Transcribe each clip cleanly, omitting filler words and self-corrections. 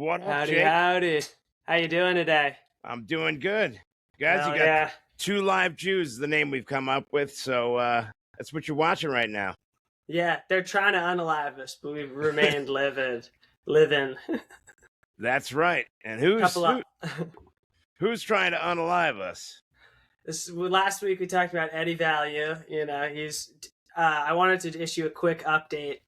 What up, Howdy, Jake? howdy. How you doing today? I'm doing good. Guys, Hell you got yeah. Two Live Jews, is the name we've come up with, so that's what you're watching right now. Yeah, they're trying to unalive us, but we've remained living. That's right. And who's Couple of who's trying to unalive us? last week we talked about Eddie Value. You know, he's. I wanted to issue a quick update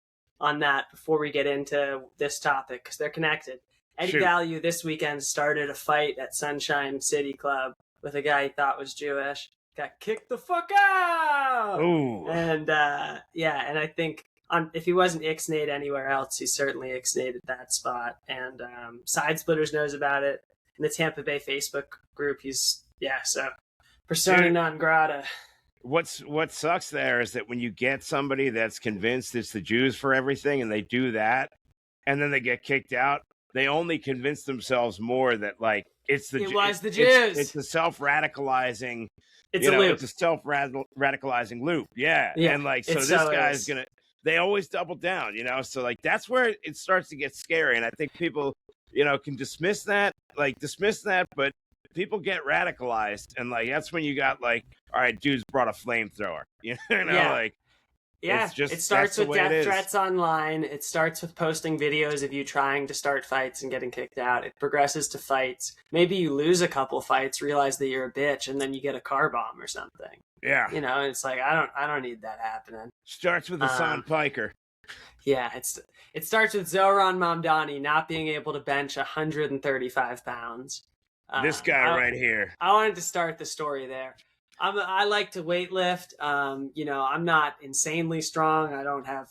on that before we get into this topic because they're connected. Eddie Shoot. Value this weekend started a fight at Sunshine City Club with a guy he thought was Jewish. Got kicked the fuck out. Ooh. And and I think if he wasn't ixnayed anywhere else, he certainly ixnayed at that spot. And Side Splitters knows about it. In the Tampa Bay Facebook group, so persona non grata. What sucks there is that when you get somebody that's convinced it's the Jews for everything and they do that and then they get kicked out, they only convince themselves more that like it's the Jews. It's the self-radicalizing. It's a loop. It's a self-radicalizing loop. Yeah. And like, so this guy's going to, they always double down, so like, that's where it starts to get scary. And I think people, can dismiss that, but people get radicalized. And like, that's when you got like, all right, dude's brought a flamethrower, it starts with death threats online. It starts with posting videos of you trying to start fights and getting kicked out. It progresses to fights. Maybe you lose a couple fights, realize that you're a bitch, and then you get a car bomb or something. Yeah. It's like, I don't need that happening. Starts with Hassan Piker. Yeah, it starts with Zoran Mamdani not being able to bench 135 pounds. This guy right here. I wanted to start the story there. I like to weightlift. I'm not insanely strong. I don't have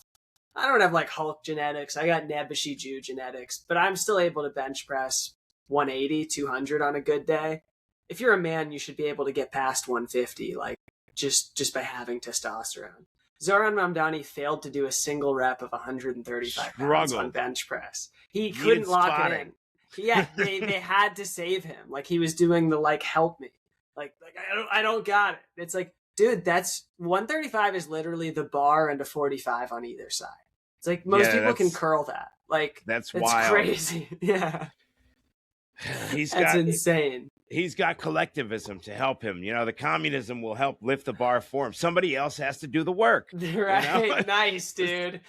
like Hulk genetics. I got Nebuchadnezzar Jew genetics, but I'm still able to bench press 180, 200 on a good day. If you're a man, you should be able to get past 150, like just by having testosterone. Zoran Mamdani failed to do a single rep of 135 pounds on bench press. He couldn't lock it in. Yeah, they had to save him. Like he was doing the help me. Like I don't got it. It's like, dude, that's 135 is literally the bar and a 45 on either side. It's like most people can curl that. Like that's it's wild. Crazy. Yeah. That's insane. He's got collectivism to help him. The communism will help lift the bar for him. Somebody else has to do the work. Right. Nice, dude.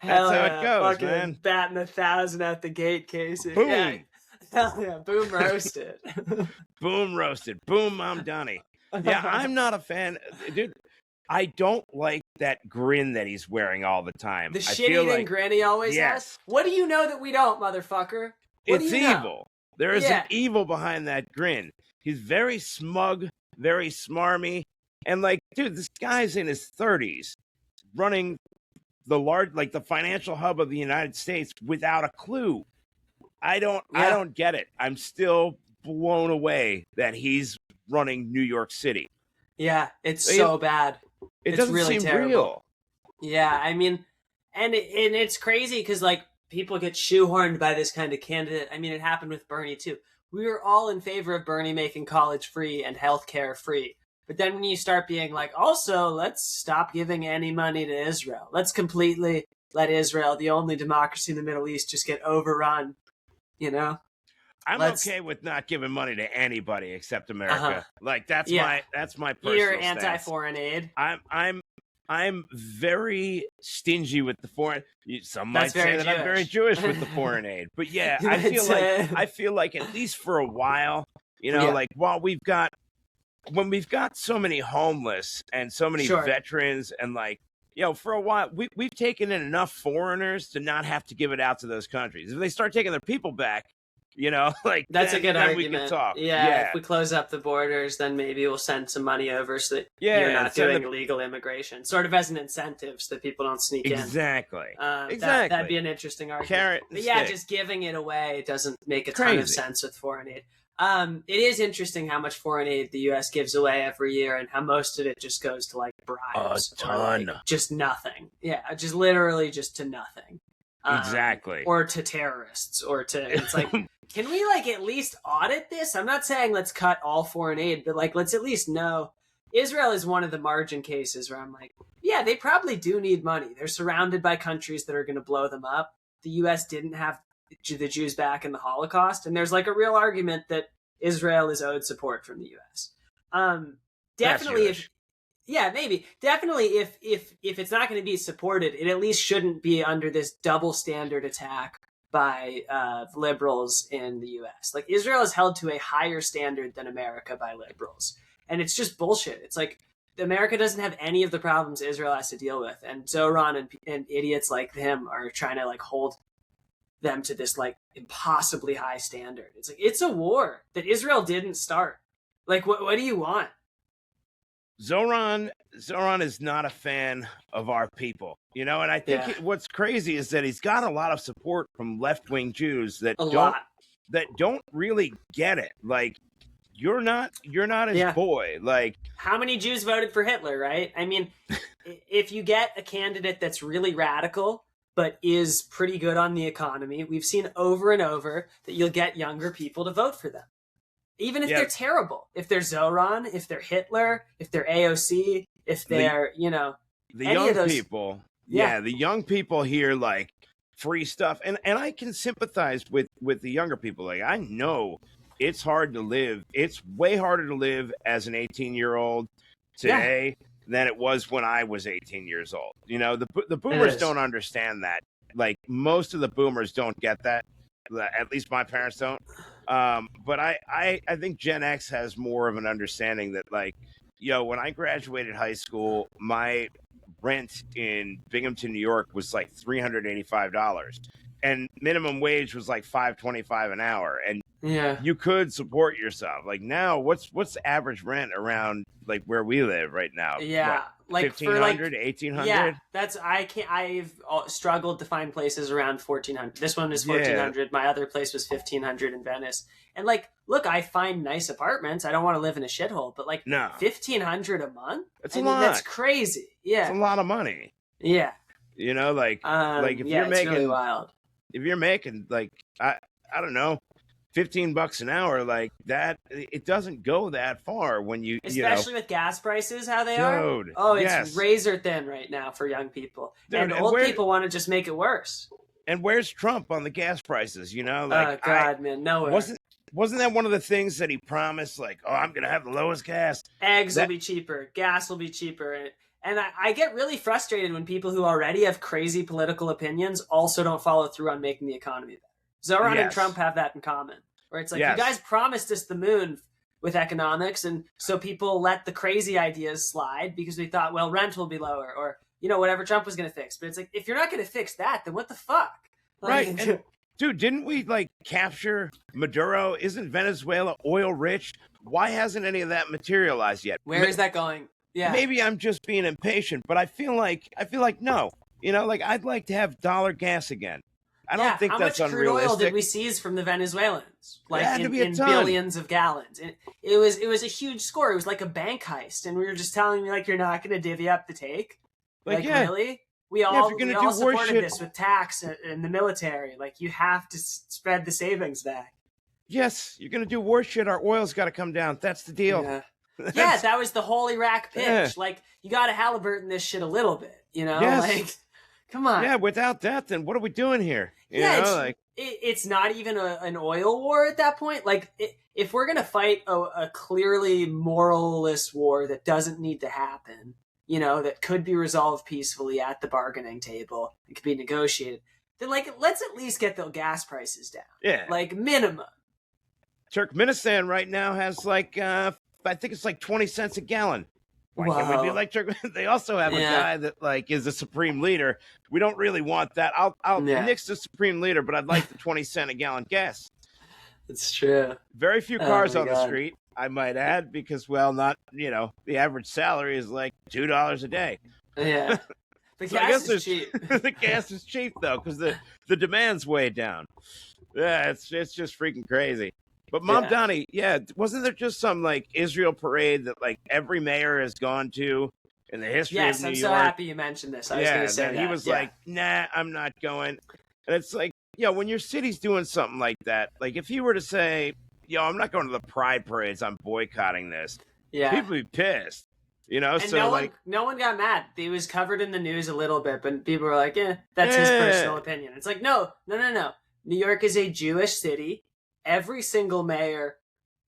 That's how it goes, man. Batting 1,000 at the gate, Casey. Boom. Yeah. Hell yeah. Boom roasted. Boom roasted. Boom Mamdani. Yeah, I'm not a fan. Dude, I don't like that grin that he's wearing all the time. The shit-eating grin he always has? What do you know that we don't, motherfucker? It's evil. There is an evil behind that grin. He's very smug, very smarmy. And like, dude, this guy's in his 30s running the financial hub of the United States without a clue. I don't get it. I'm still blown away that he's running New York City. Yeah, it's so bad. It doesn't really seem terrible. real. Yeah, I mean, and it's crazy because like people get shoehorned by this kind of candidate. I mean, it happened with Bernie too. We were all in favor of Bernie making college free and healthcare free. But then when you start being like, also, let's stop giving any money to Israel. Let's completely let Israel, the only democracy in the Middle East, just get overrun. I'm okay with not giving money to anybody except America. Like that's my personal You're stance. anti-foreign aid. I'm very stingy with the foreign. Some might say that I'm very Jewish with the foreign aid, but yeah, I feel like at least for a while, like while when we've got so many homeless and so many veterans and like. For a while, we've taken in enough foreigners to not have to give it out to those countries. If they start taking their people back, that's a good argument. We can talk. Yeah, if we close up the borders, then maybe we'll send some money over so that you're not doing illegal immigration, sort of as an incentive so that people don't sneak in. Exactly. That'd be an interesting argument. Carrot but yeah, just giving it away doesn't make a ton of sense with foreign aid. It is interesting how much foreign aid the U.S. gives away every year and how most of it just goes to like bribes. A ton. Or, just nothing. Yeah, just literally just to nothing. Exactly. Or to terrorists or to, it's like, can we like at least audit this? I'm not saying let's cut all foreign aid, but like, let's at least know. Israel is one of the margin cases where I'm like, yeah, they probably do need money. They're surrounded by countries that are going to blow them up. The U.S. didn't have the Jews back in the Holocaust, and there's like a real argument that Israel is owed support from the U.S. Definitely, if it's not going to be supported, it at least shouldn't be under this double standard attack by liberals in the U.S. Like, Israel is held to a higher standard than America by liberals, and it's just bullshit. It's like America doesn't have any of the problems Israel has to deal with, and Zoran and idiots like him are trying to like hold them to this like impossibly high standard. It's like, it's a war that Israel didn't start. Like, what do you want? Zoran is not a fan of our people, you know, and I think what's crazy is that he's got a lot of support from left-wing Jews that don't really get it. Like, you're not his boy. Like, how many Jews voted for Hitler, right? I mean, if you get a candidate that's really radical but is pretty good on the economy, we've seen over and over that you'll get younger people to vote for them. Even if they're terrible, if they're Zoran, if they're Hitler, if they're AOC, if they're, the young people. Yeah, the young people hear like free stuff. And I can sympathize with the younger people. Like, I know it's hard to live. It's way harder to live as an 18-year-old today than it was when I was 18 years old. You know, the boomers don't understand that. Like, most of the boomers don't get that. At least my parents don't. But I think Gen X has more of an understanding that, like, when I graduated high school, my rent in Binghamton, New York was like $385, and minimum wage was like $5.25 an hour, and you could support yourself. Like, now, what's the average rent around like where we live right now? Like 1,500, 1,800. Yeah, I've struggled to find places around 1,400. This one was 1,400. My other place was 1,500 in Venice. And like, look, I find nice apartments. I don't want to live in a shithole, but like, 1,500 a month. That's a lot. That's crazy. Yeah, it's a lot of money. Yeah, like if you're making, it's really wild. If you're making like I don't know, $15 an hour, like that, it doesn't go that far when especially with gas prices how they are. Oh, it's razor thin right now for young people, and old people want to just make it worse. And where's Trump on the gas prices? Like, oh God, man, nowhere. Wasn't that one of the things that he promised? Like, oh, I'm gonna have the lowest gas. Eggs will be cheaper, gas will be cheaper, and I get really frustrated when people who already have crazy political opinions also don't follow through on making the economy better. Zoran and Trump have that in common, where it's like, you guys promised us the moon with economics, and so people let the crazy ideas slide because we thought, well, rent will be lower, or whatever Trump was going to fix. But it's like, if you're not going to fix that, then what the fuck? Right. And, dude, didn't we like capture Maduro? Isn't Venezuela oil rich? Why hasn't any of that materialized yet? Where is that going? Yeah. Maybe I'm just being impatient, but I feel like no. Like, I'd like to have $1 gas again. I don't think that's unrealistic. How much crude oil did we seize from the Venezuelans? Like, in billions of gallons. It was a huge score. It was like a bank heist, and we were just telling me, like, you're not going to divvy up the take. Like really? We all supported this with tax and the military. Like, you have to spread the savings back. Yes, you're going to do war shit. Our oil's got to come down. That's the deal. Yeah, that was the whole Iraq pitch. Yeah. Like, you got to Halliburton this shit a little bit, Yes. Like, come on. Yeah, without that, then what are we doing here? It's not even an oil war at that point. Like, if we're going to fight a clearly moralless war that doesn't need to happen, that could be resolved peacefully at the bargaining table, it could be negotiated, then, like, let's at least get the gas prices down. Yeah. Like, minimum. Turkmenistan right now has, like, I think it's like 20 cents a gallon. Why can't we be like Turkmenistan? They also have a guy that, like, is the supreme leader. We don't really want that. I'll nix the supreme leader, but I'd like the 20 cent a gallon gas. It's true. Very few cars on the street, I might add, because, well, not, the average salary is like $2 a day. Yeah. The gas is cheap. The gas is cheap, though, because the demand's way down. Yeah, it's just freaking crazy. But Mom Donnie, wasn't there just some, like, Israel parade that, like, every mayor has gone to in the history of New York? Yes, I'm so happy you mentioned this. I was going to say that. He was like, nah, I'm not going. And it's like, when your city's doing something like that, like, if you were to say, I'm not going to the Pride parades, I'm boycotting this, people would be pissed. And so no one got mad. It was covered in the news a little bit, but people were like, that's his personal opinion. It's like, no. New York is a Jewish city. Every single mayor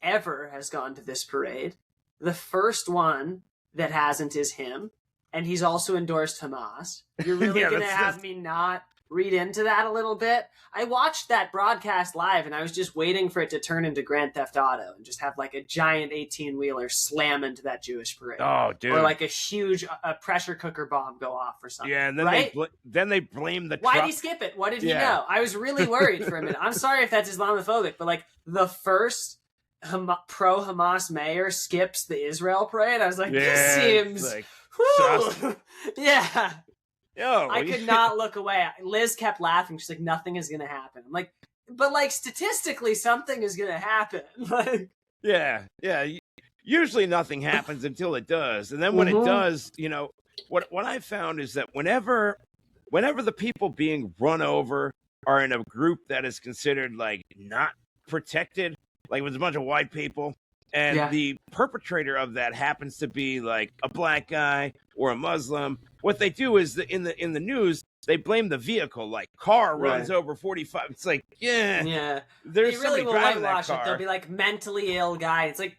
ever has gone to this parade. The first one that hasn't is him, and he's also endorsed Hamas. You're really going to have me not read into that a little bit? I watched that broadcast live, and I was just waiting for it to turn into Grand Theft Auto and just have like a giant 18-wheeler slam into that Jewish parade. Oh, dude. Or like a huge pressure cooker bomb go off or something. Yeah, and then, right? they blame the Why truck. did he skip it? What did he know? I was really worried for a minute. I'm sorry if that's Islamophobic, but like the first pro-Hamas mayor skips the Israel parade. I was like, this seems... Like, yeah. Yo, I could not look away. Liz kept laughing. She's like, nothing is going to happen. I'm like, but like statistically, something is going to happen. Like, yeah. Usually nothing happens until it does. And then when it does, you know, what I found is that whenever the people being run over are in a group that is considered like not protected, like it was a bunch of white people, and the perpetrator of that happens to be like a black guy or a Muslim, what they do is in the news, they blame the vehicle, like car runs over 45. It's like, there's they really somebody driving that car. It. They'll be like mentally ill guy. It's like,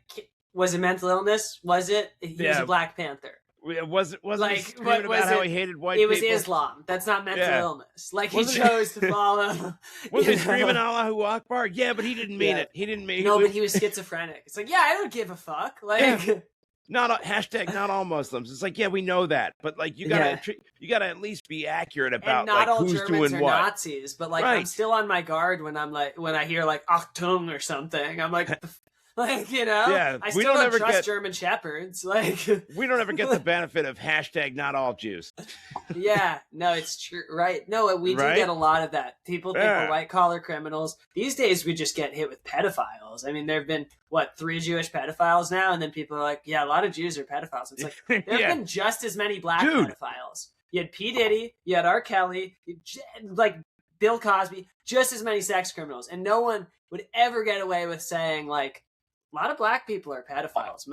was it mental illness? Was it? He was a Black Panther. It wasn't like, he screaming about how he hated white people? It was Islam. That's not mental illness. Like, he chose to follow. Was he screaming Allahu Akbar? Yeah, but he didn't mean it. He didn't mean it. No, but he was schizophrenic. It's like, I don't give a fuck. Like, hashtag not all Muslims. It's like, we know that, but like you gotta at least be accurate about and not like all who's Germans doing are what. Nazis, but like I'm still on my guard when I hear like Achtung or something. I'm like, like, you know, I still don't trust German Shepherds. Like, we don't ever get the benefit of hashtag not all Jews. No, it's true, right? No, we do get a lot of that. People think we're white collar criminals. These days, we just get hit with pedophiles. I mean, there have been 3 Jewish pedophiles now, and then people are like, a lot of Jews are pedophiles. It's like there have been just as many black pedophiles. You had P. Diddy, you had R. Kelly, like Bill Cosby, just as many sex criminals, and no one would ever get away with saying like, a lot of black people are pedophiles.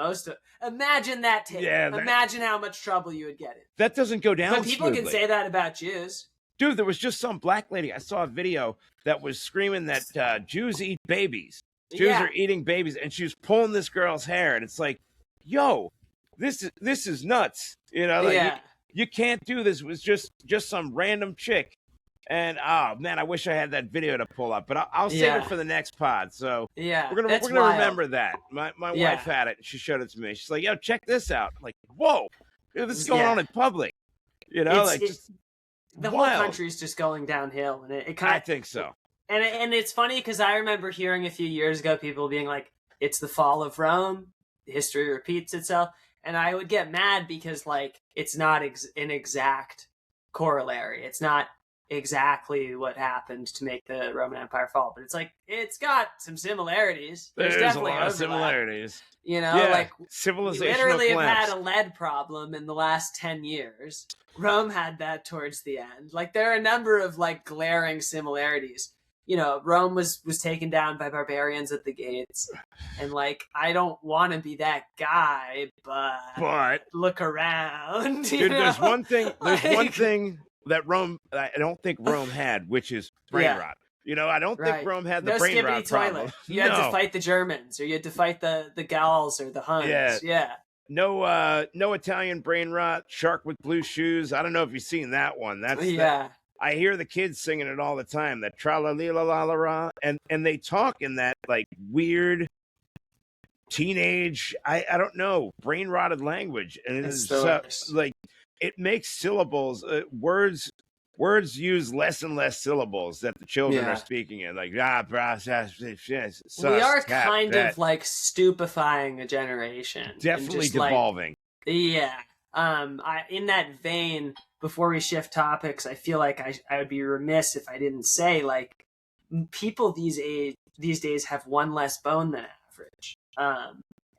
Imagine that tape. Imagine how much trouble you would get in. That doesn't go down. But people can say that about Jews. Dude, there was just some black lady. I saw a video that was screaming that Jews eat babies. Jews are eating babies, and she was pulling this girl's hair, and it's like, yo, this is nuts. You know, like you can't do this. It was just some random chick. And oh man, I wish I had that video to pull up, but I'll save it for the next pod. So we're gonna remember that. My wife had it. She showed it to me. She's like, "Yo, check this out." I'm like, whoa, dude, this is going on in public. You know, the whole country's just going downhill, and it kind of. I think so. And it's funny because I remember hearing a few years ago people being like, "It's the fall of Rome. History repeats itself," and I would get mad because like it's not an exact corollary. It's not exactly what happened to make the Roman Empire fall, but it's like it's got some similarities. There's definitely a lot of similarities. You know, like civilization. We literally have had a lead problem in the last 10 years. Rome had that towards the end. Like there are a number of like glaring similarities. You know, Rome was taken down by barbarians at the gates, and like I don't want to be that guy, but look around. Dude, there's one thing. There's one thing that I don't think Rome had, which is brain rot. You know, I don't think Rome had the brain rot problem. You had to fight the Germans, or you had to fight the Gauls or the Huns. No Italian brain rot. Shark with blue shoes. I don't know if you've seen that one. That's I hear the kids singing it all the time. That tra la la la la la, and they talk in that like weird teenage. I don't know, brain rotted language, and it's like. It makes syllables, words use less and less syllables that the children are speaking in. Like, we are kind of like stupefying a generation. Definitely devolving. Like, in that vein, before we shift topics, I feel like I would be remiss if I didn't say, like, people these days have one less bone than average.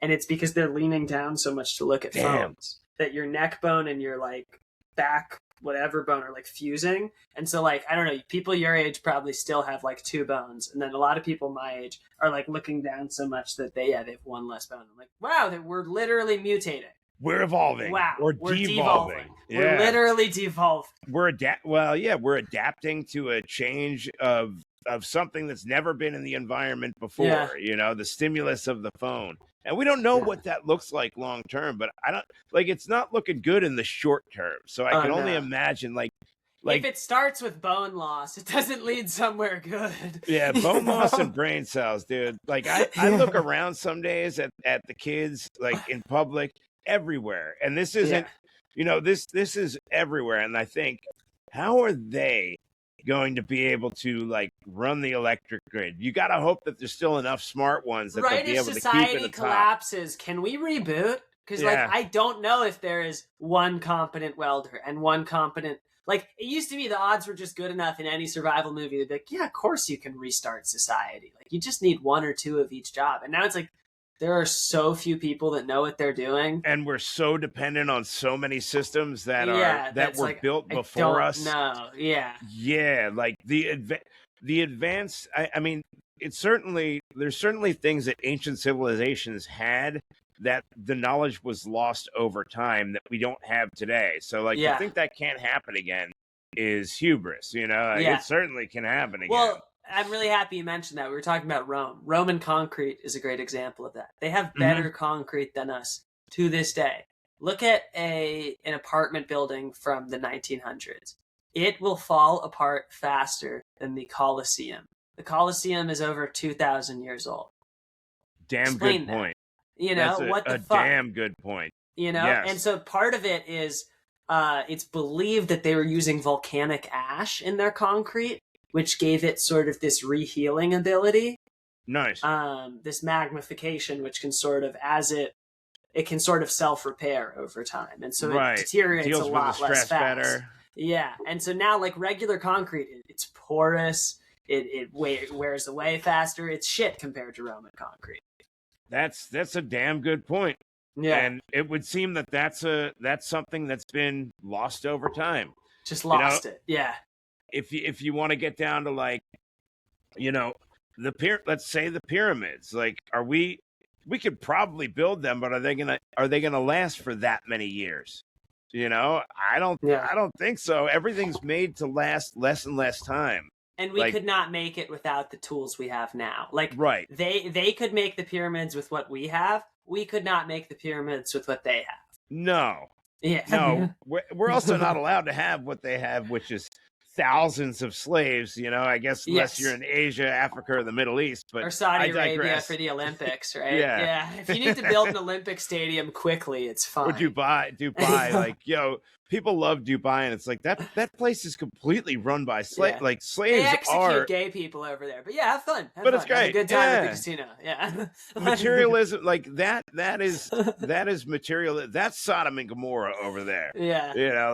And it's because they're leaning down so much to look at phones. That your neck bone and your like back whatever bone are like fusing, and so like I don't know, people your age probably still have like 2 bones, and then a lot of people my age are like looking down so much that they have one less bone. I'm like, wow, that we're literally mutating. We're evolving. Wow, we're devolving. Yeah. We're literally devolving. We're adapting to a change of of something that's never been in the environment before, the stimulus of the phone. And we don't know what that looks like long term, but I don't like it's not looking good in the short term. So I can only imagine like if it starts with bone loss, it doesn't lead somewhere good. Yeah, bone loss and brain cells, dude. Like I look around some days at the kids like in public everywhere. And this isn't this is everywhere. And I think, how are they going to be able to like run the electric grid? You got to hope that there's still enough smart ones that they'll be able to keep it. Right, if society collapses, can we reboot? Because like I don't know if there is one competent welder and one competent. Like, it used to be the odds were just good enough in any survival movie. They'd be like, yeah, of course you can restart society. Like, you just need one or two of each job. And now it's like, there are so few people that know what they're doing. And we're so dependent on so many systems that were like, built before us. No, Yeah, like the advanced, I mean, there's certainly things that ancient civilizations had that the knowledge was lost over time that we don't have today. So like to think that can't happen again is hubris, like, it certainly can happen again. Well, I'm really happy you mentioned that. We were talking about Rome. Roman concrete is a great example of that. They have better concrete than us to this day. Look at an apartment building from the 1900s. It will fall apart faster than the Colosseum. The Colosseum is over 2,000 years old. Damn good point. What the fuck? Damn good point. Yes. And so part of it is it's believed that they were using volcanic ash in their concrete, which gave it sort of this rehealing ability. Nice. This magnification, which can sort of, it can sort of self-repair over time. And so it deteriorates a lot less fast. Better. Yeah. And so now like regular concrete, it's porous. It wears away faster. It's shit compared to Roman concrete. That's a damn good point. Yeah. And it would seem that that's something that's been lost over time. Just lost it. Yeah. If you want to get down to like, let's say the pyramids, like we could probably build them, but are they gonna last for that many years? I don't think so. Everything's made to last less and less time. And we could not make it without the tools we have now. Like, they could make the pyramids with what we have. We could not make the pyramids with what they have. No. Yeah. No. We're also not allowed to have what they have, which is thousands of slaves, I guess, unless you're in Asia, Africa, or the Middle East. But or Saudi Arabia for the Olympics, right? Yeah. If you need to build an Olympic stadium quickly, it's fine. Or Dubai, like, people love Dubai, and it's like that place is completely run by slaves. Like slaves they execute gay people over there, but have fun. It's great. Have a good time at the casino. Yeah. Materialism, like that is material. That's Sodom and Gomorrah over there. Yeah.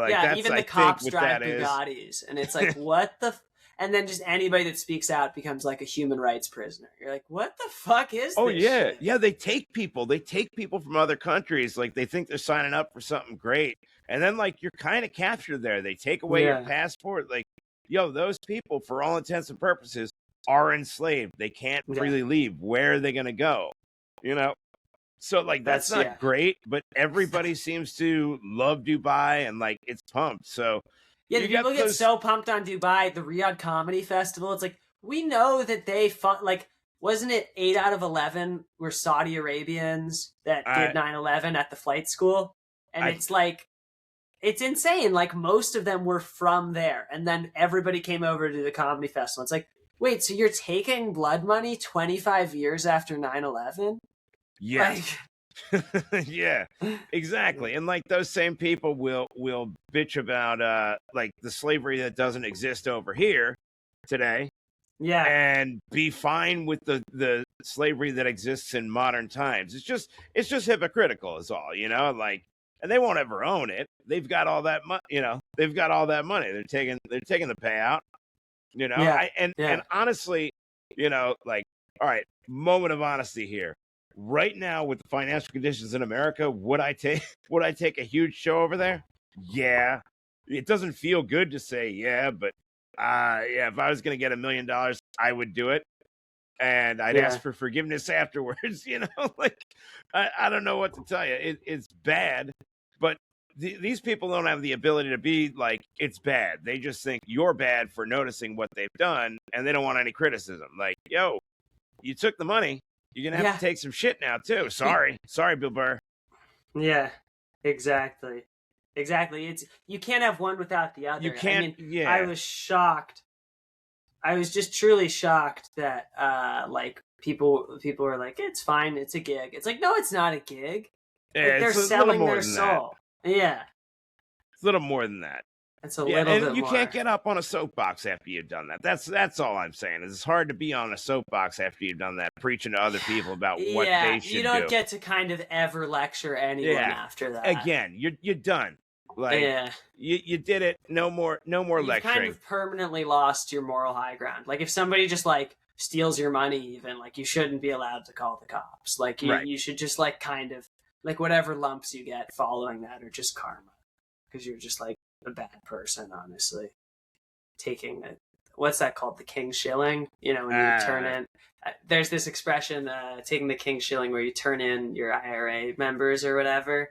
That's, even the cops drive Bugattis, and it's like what the. And then just anybody that speaks out becomes like a human rights prisoner. You're like, what the fuck is this? Oh, yeah. Shit? Yeah, they take people. They take people from other countries. Like, they think they're signing up for something great. And then, like, you're kind of captured there. They take away your passport. Like, those people, for all intents and purposes, are enslaved. They can't freely leave. Where are they going to go? So, like, that's not great. But everybody seems to love Dubai and, like, it's pumped. So... Yeah, people get so pumped on Dubai, the Riyadh Comedy Festival. It's like, we know that they wasn't it 8 out of 11 were Saudi Arabians that did 9/11 at the flight school? And it's like, it's insane. Like, most of them were from there. And then everybody came over to the comedy festival. It's like, wait, so you're taking blood money 25 years after 9/11? Yeah. Yeah, exactly. And like those same people will bitch about like the slavery that doesn't exist over here today. Yeah. And be fine with the slavery that exists in modern times. It's just hypocritical is all, like, and they won't ever own it. They've got all that money, they've got all that money. They're taking the payout, and honestly, like, all right, moment of honesty here. Right now, with the financial conditions in America, would I take a huge show over there? Yeah. It doesn't feel good to say but if I was going to get $1 million, I would do it. And I'd ask for forgiveness afterwards, like, I don't know what to tell you. It's bad, but these people don't have the ability to be like, it's bad. They just think you're bad for noticing what they've done, and they don't want any criticism. Like, yo, you took the money. You're going to have to take some shit now, too. Sorry, Bill Burr. Yeah, exactly. It's you can't have one without the other. You can't. I mean, I was shocked. I was just truly shocked that like people were like, it's fine, it's a gig. It's like, no, it's not a gig. Yeah, like, they're selling their soul. Yeah. It's a little more than that. It's a little bit more. You can't get up on a soapbox after you've done that. That's all I'm saying. It's hard to be on a soapbox after you've done that, preaching to other people about what they should do. You don't get to kind of ever lecture anyone after that. Again, you're done. Like, you did it. No more lecturing. You've kind of permanently lost your moral high ground. Like, if somebody just like steals your money, even, like, you shouldn't be allowed to call the cops. Like, you should just like kind of like whatever lumps you get following that are just karma, because you're just like a bad person, honestly. Taking what's that called? The king shilling. You know, when you turn in. There's this expression, taking the king shilling, where you turn in your IRA members or whatever.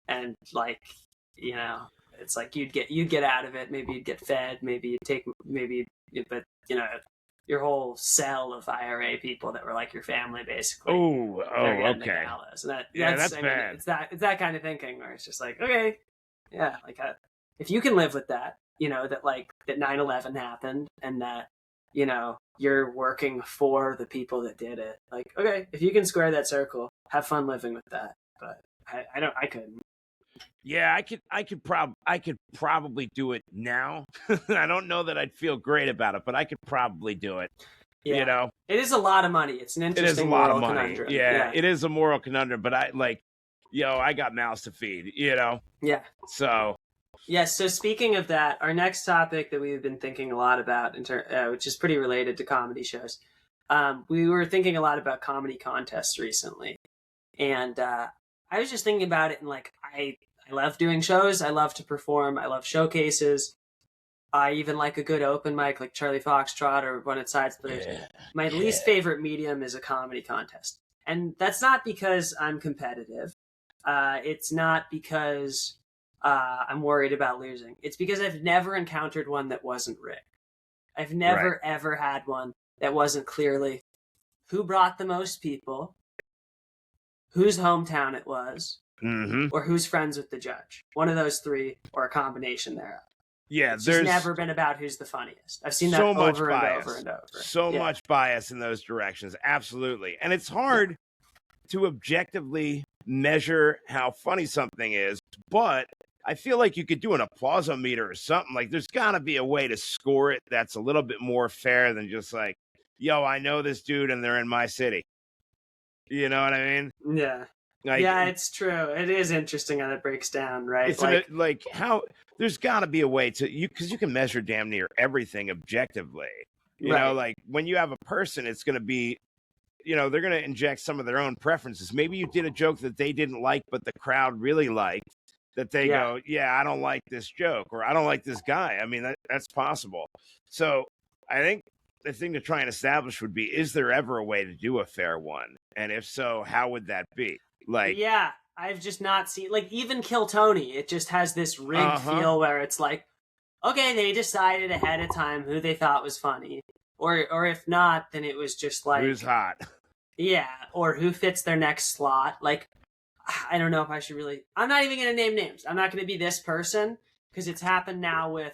And like, you know, it's like you'd get out of it. Maybe you'd get fed. But you know, your whole cell of IRA people that were like your family, basically. Oh, okay. And that's bad. It's that kind of thinking where it's just like, okay, yeah, like if you can live with that, you know, that 9/11 happened, and that, you know, you're working for the people that did it. Like, okay, if you can square that circle, have fun living with that. But I couldn't. Yeah, I could probably do it now. I don't know that I'd feel great about it, but I could probably do it. Yeah. You know, it is a lot of money. It's an interesting moral conundrum. Yeah, it is a moral conundrum, but I got mouths to feed, you know? Yeah. So. Yeah, so speaking of that, our next topic that we've been thinking a lot about, which is pretty related to comedy shows, we were thinking a lot about comedy contests recently. And I was just thinking about it, and like, I love doing shows. I love to perform. I love showcases. I even like a good open mic, like Charlie Foxtrot or One at Side Splitters. My least favorite medium is a comedy contest. And that's not because I'm competitive. It's not because I'm worried about losing. It's because I've never encountered one that wasn't rigged. I've never, ever had one that wasn't clearly who brought the most people, whose hometown it was, or who's friends with the judge. One of those three, or a combination thereof. Yeah, there's never been about who's the funniest. I've seen that over and over and over. So much bias in those directions. Absolutely. And it's hard to objectively measure how funny something is, but I feel like you could do an applause-o-meter or something. Like, there's got to be a way to score it that's a little bit more fair than just like, yo, I know this dude and they're in my city. You know what I mean? Yeah. Like, yeah, it's true. It is interesting how that breaks down, right? It's like how there's got to be a way to because you can measure damn near everything objectively. You know, like when you have a person, it's going to be, you know, they're going to inject some of their own preferences. Maybe you did a joke that they didn't like, but the crowd really liked. That they go, yeah, I don't like this joke, or I don't like this guy. I mean, that's possible. So I think the thing to try and establish would be: is there ever a way to do a fair one? And if so, how would that be? Like, yeah, I've just not seen, like, even Kill Tony, it just has this rigged feel where it's like, okay, they decided ahead of time who they thought was funny, or if not, then it was just like, who's hot, yeah, or who fits their next slot. Like, I don't know if I should really, I'm not even going to name names. I'm not going to be this person, because it's happened now with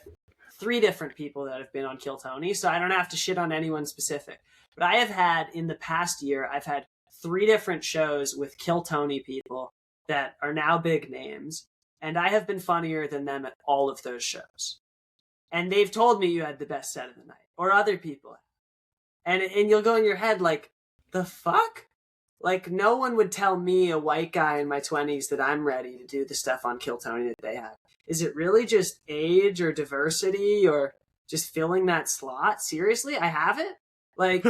3 different people that have been on Kill Tony, so I don't have to shit on anyone specific. But I have had, in the past year, I've had 3 different shows with Kill Tony people that are now big names, and I have been funnier than them at all of those shows. And they've told me you had the best set of the night, or other people. And you'll go in your head like, the fuck? Like, no one would tell me, a white guy in my 20s, that I'm ready to do the stuff on Kill Tony that they have. Is it really just age or diversity or just filling that slot? Seriously? I have it? Like,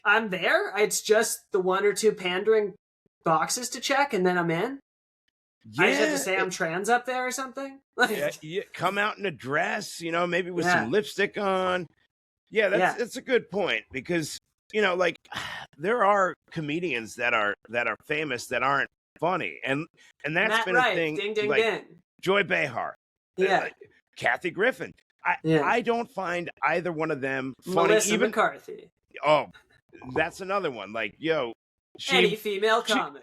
I'm there? It's just the 1 or 2 pandering boxes to check, and then I'm in? Yeah, I just have to say I'm trans up there or something? Like, yeah, come out in a dress, you know, maybe with some lipstick on. Yeah, that's a good point, because, you know, like, there are comedians that are famous that aren't funny, and that's Matt been Wright, a thing. ding ding like ding. Joy Behar, Yeah, Kathy Griffin. I don't find either one of them funny. Melissa even McCarthy. Oh, that's another one. Like, yo, any female comic.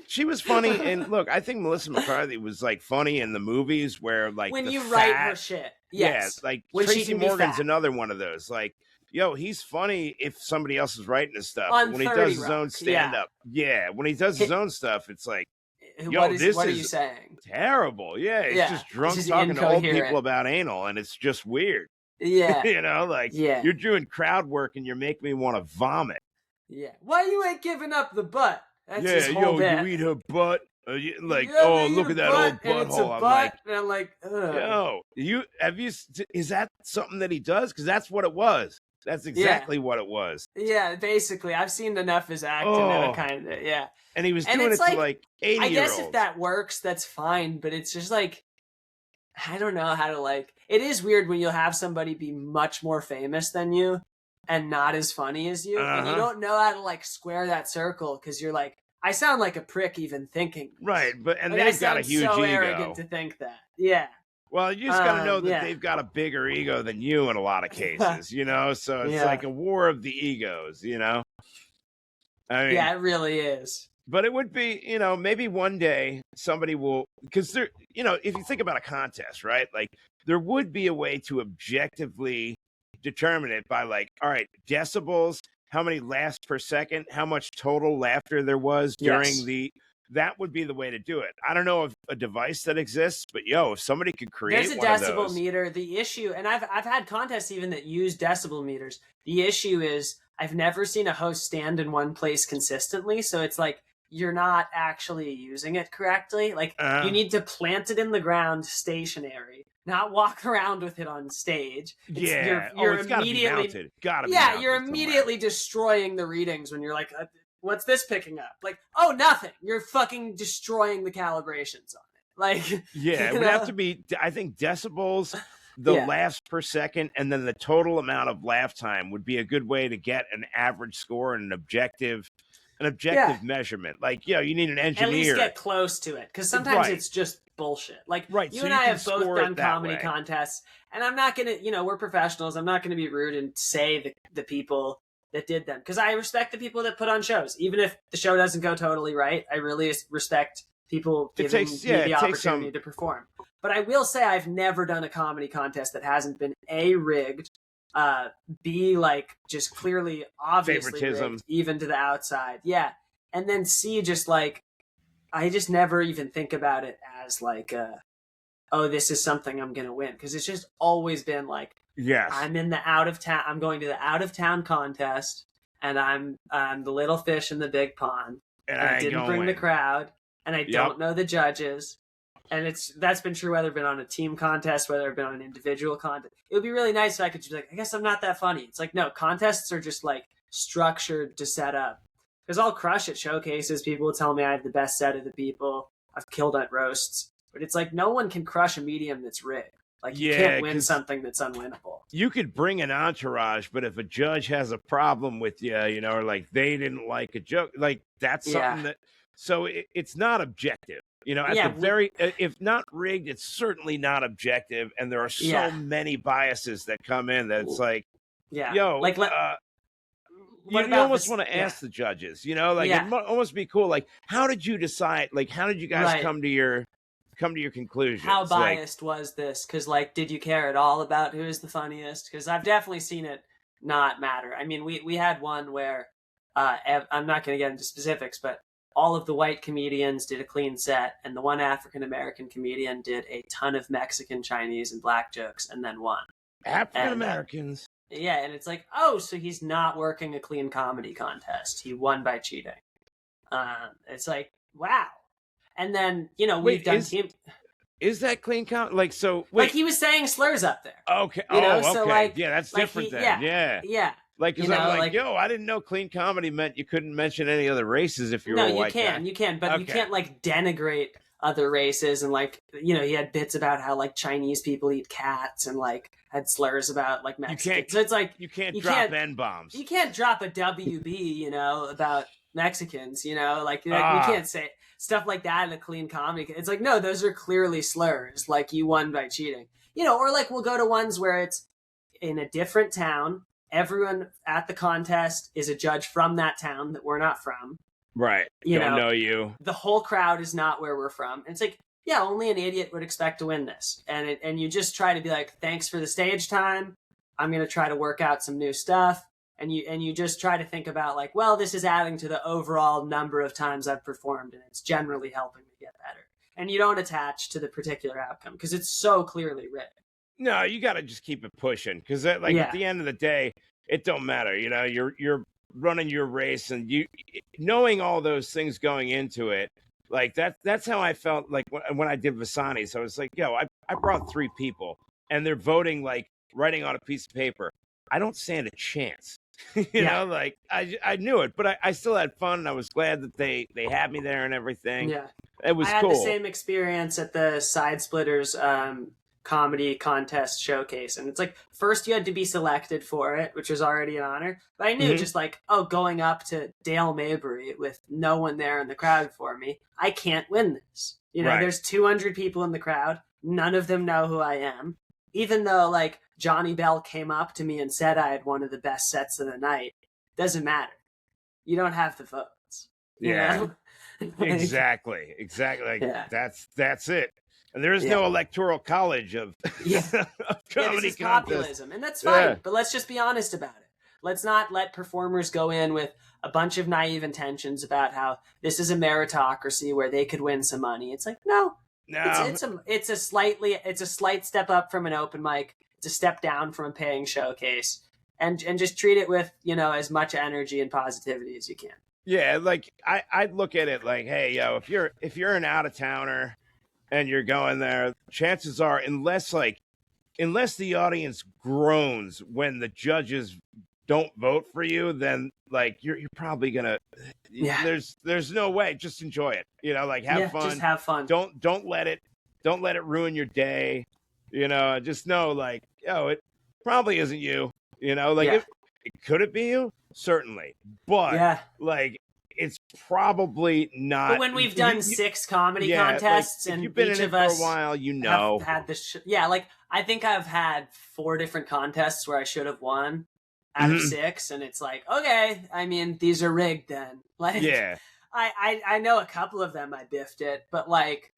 She was funny, and look, I think Melissa McCarthy was like funny in the movies where like when you fat, write her shit. Yes. Yeah, like when Tracy Morgan's another one of those. Like, yo, he's funny if somebody else is writing his stuff. On when he does his own stand up, when he does his own stuff, it's like, yo, what are you saying? Terrible. Yeah, it's just drunk talking to old people about anal, and it's just weird. Yeah. You know, like, you're doing crowd work and you're making me want to vomit. Yeah. Why you ain't giving up the butt? That's his yo, whole bit. You eat her butt. Look at that old butthole. I'm like, yo, is that something that he does? Because that's what it was. That's exactly what it was. Yeah, basically. I've seen enough of his act to know kind of, And he was doing it to like 80-year-olds. I guess if that works, that's fine, but it's just like, I don't know how to like, it is weird when you'll have somebody be much more famous than you and not as funny as you, and you don't know how to like square that circle because you're like, I sound like a prick even thinking this. Right, and like, they've got a huge ego. Arrogant to think that. Yeah. Well, you just got to know that they've got a bigger ego than you in a lot of cases, you know? So it's like a war of the egos, you know? I mean, yeah, it really is. But it would be, you know, maybe one day somebody will, because there, you know, if you think about a contest, right? Like there would be a way to objectively determine it by like, all right, decibels, how many laughs per second, how much total laughter there was during that would be the way to do it. I don't know of a device that exists, but yo, if somebody could create there's a one decibel of those, meter. The issue, and I've had contests even that use decibel meters. The issue is I've never seen a host stand in one place consistently. So it's like, you're not actually using it correctly. Like you need to plant it in the ground stationary, not walk around with it on stage. You're it's immediately gotta be mounted you're immediately destroying the readings when you're like, what's this picking up? Like, oh, nothing. You're fucking destroying the calibrations on it. Like, it would have to be, I think, decibels, the laughs per second, and then the total amount of laugh time would be a good way to get an average score and an objective measurement. Like, you need an engineer. At least get close to it, because sometimes it's just bullshit. Like, you and I have both done comedy contests, and I'm not going to, we're professionals. I'm not going to be rude and say the people that did them, because I respect the people that put on shows. Even if the show doesn't go totally right, I really respect people giving me the opportunity to perform. But I will say I've never done a comedy contest that hasn't been A, rigged, B, like just clearly obviously rigged, even to the outside. Yeah. And then C, just like, I just never even think about it as like, oh, this is something I'm going to win. Because it's just always been like, I'm in the out of town. I'm going to the out of town contest, and I'm the little fish in the big pond. And I didn't bring the crowd, and I don't know the judges. And that's been true whether it's been on a team contest, whether it's been on an individual contest. It would be really nice if I could just be like, I guess I'm not that funny. It's like, no, contests are just like structured to set up. Because I'll crush at showcases. People will tell me I have the best set of the people. I've killed at roasts. But it's like no one can crush a medium that's rigged. Like, you can't win something that's unwinnable. You could bring an entourage, but if a judge has a problem with you, or like they didn't like a joke, like that's something that, so it's not objective. At the very, if not rigged, it's certainly not objective. And there are so many biases that come in that it's like, you almost want to ask the judges, it almost be cool. Like, how did you decide? Like, how did you guys come to your conclusions? How biased was this? Because did you care at all about who is the funniest? Because I've definitely seen it not matter. I mean, we had one where I'm not going to get into specifics, but all of the white comedians did a clean set, and the one African American comedian did a ton of Mexican, Chinese, and black jokes, and then won. African Americans. And it's like, oh, so he's not working a clean comedy contest. He won by cheating. It's like, wow. And then, we've done team. Is that clean count? Like he was saying slurs up there. Okay. Okay. So that's different then. Yeah. Like, because I'm like, I didn't know clean comedy meant you couldn't mention any other races if you were a white guy. You can, but you can't denigrate other races. And he had bits about how Chinese people eat cats and had slurs about Mexicans. So it's like you can't drop N-bombs. You can't drop a WB, about Mexicans, you know, like you can't say stuff like that in a clean comedy. It's like, no, those are clearly slurs. Like, you won by cheating, you know, or like we'll go to ones where it's in a different town. Everyone at the contest is a judge from that town that we're not from. Right. Don't know you. The whole crowd is not where we're from. And it's like, yeah, only an idiot would expect to win this. And you just try to be like, thanks for the stage time. I'm going to try to work out some new stuff. And you just try to think about like, well, this is adding to the overall number of times I've performed, and it's generally helping me get better. And you don't attach to the particular outcome because it's so clearly written. No, you got to just keep it pushing, because at the end of the day, it don't matter. You know, you're running your race, and you knowing all those things going into it. Like that's how I felt like when I did Visani. So it's like, yo, I brought 3 people, and they're voting like writing on a piece of paper. I don't stand a chance. you know, like I knew it, but I still had fun, and I was glad that they had me there and everything. Yeah, it was I cool. had the same experience at the Side Splitters comedy contest showcase, and it's like, first you had to be selected for it, which was already an honor, but I knew just like, going up to Dale Mabry with no one there in the crowd for me, I can't win this. You know, there's 200 people in the crowd, none of them know who I am, even though like Johnny Bell came up to me and said I had one of the best sets of the night. Doesn't matter. You don't have the votes. You know? Exactly. Like, that's it. And there is no electoral college of, of comedy this is populism, and that's fine. But let's just be honest about it. Let's not let performers go in with a bunch of naive intentions about how this is a meritocracy where they could win some money. It's like, no. It's a slight step up from an open mic. It's a step down from a paying showcase, and just treat it with, you know, as much energy and positivity as you can. Yeah, like I'd look at it like, hey, yo, if you're an out of towner and you're going there, chances are, unless the audience groans when the judges don't vote for you, then like you're probably gonna. There's no way. Just enjoy it. You know, like have fun. Just have fun. Don't let it ruin your day. You know, just know like, yo, it probably isn't you. You know, like could it be you? Certainly, but like it's probably not. But when we've done 6 comedy contests, like, and you've been each in of it us for a while, you know, have had this. Like I think I've had 4 different contests where I should have won out of 6, and it's like, okay, I mean, these are rigged then. Like, I know a couple of them I biffed it, but like,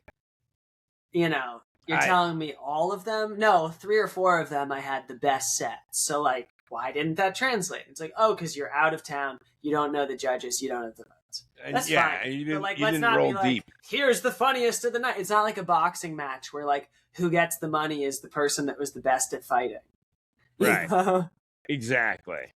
you know, you're telling me all of them? No, 3 or 4 of them I had the best sets. So like, why didn't that translate? It's like, oh, because you're out of town, you don't know the judges, you don't have the votes. That's fine. But like, let's not be like, here's the funniest of the night. It's not like a boxing match where like who gets the money is the person that was the best at fighting. Right. You know? Exactly.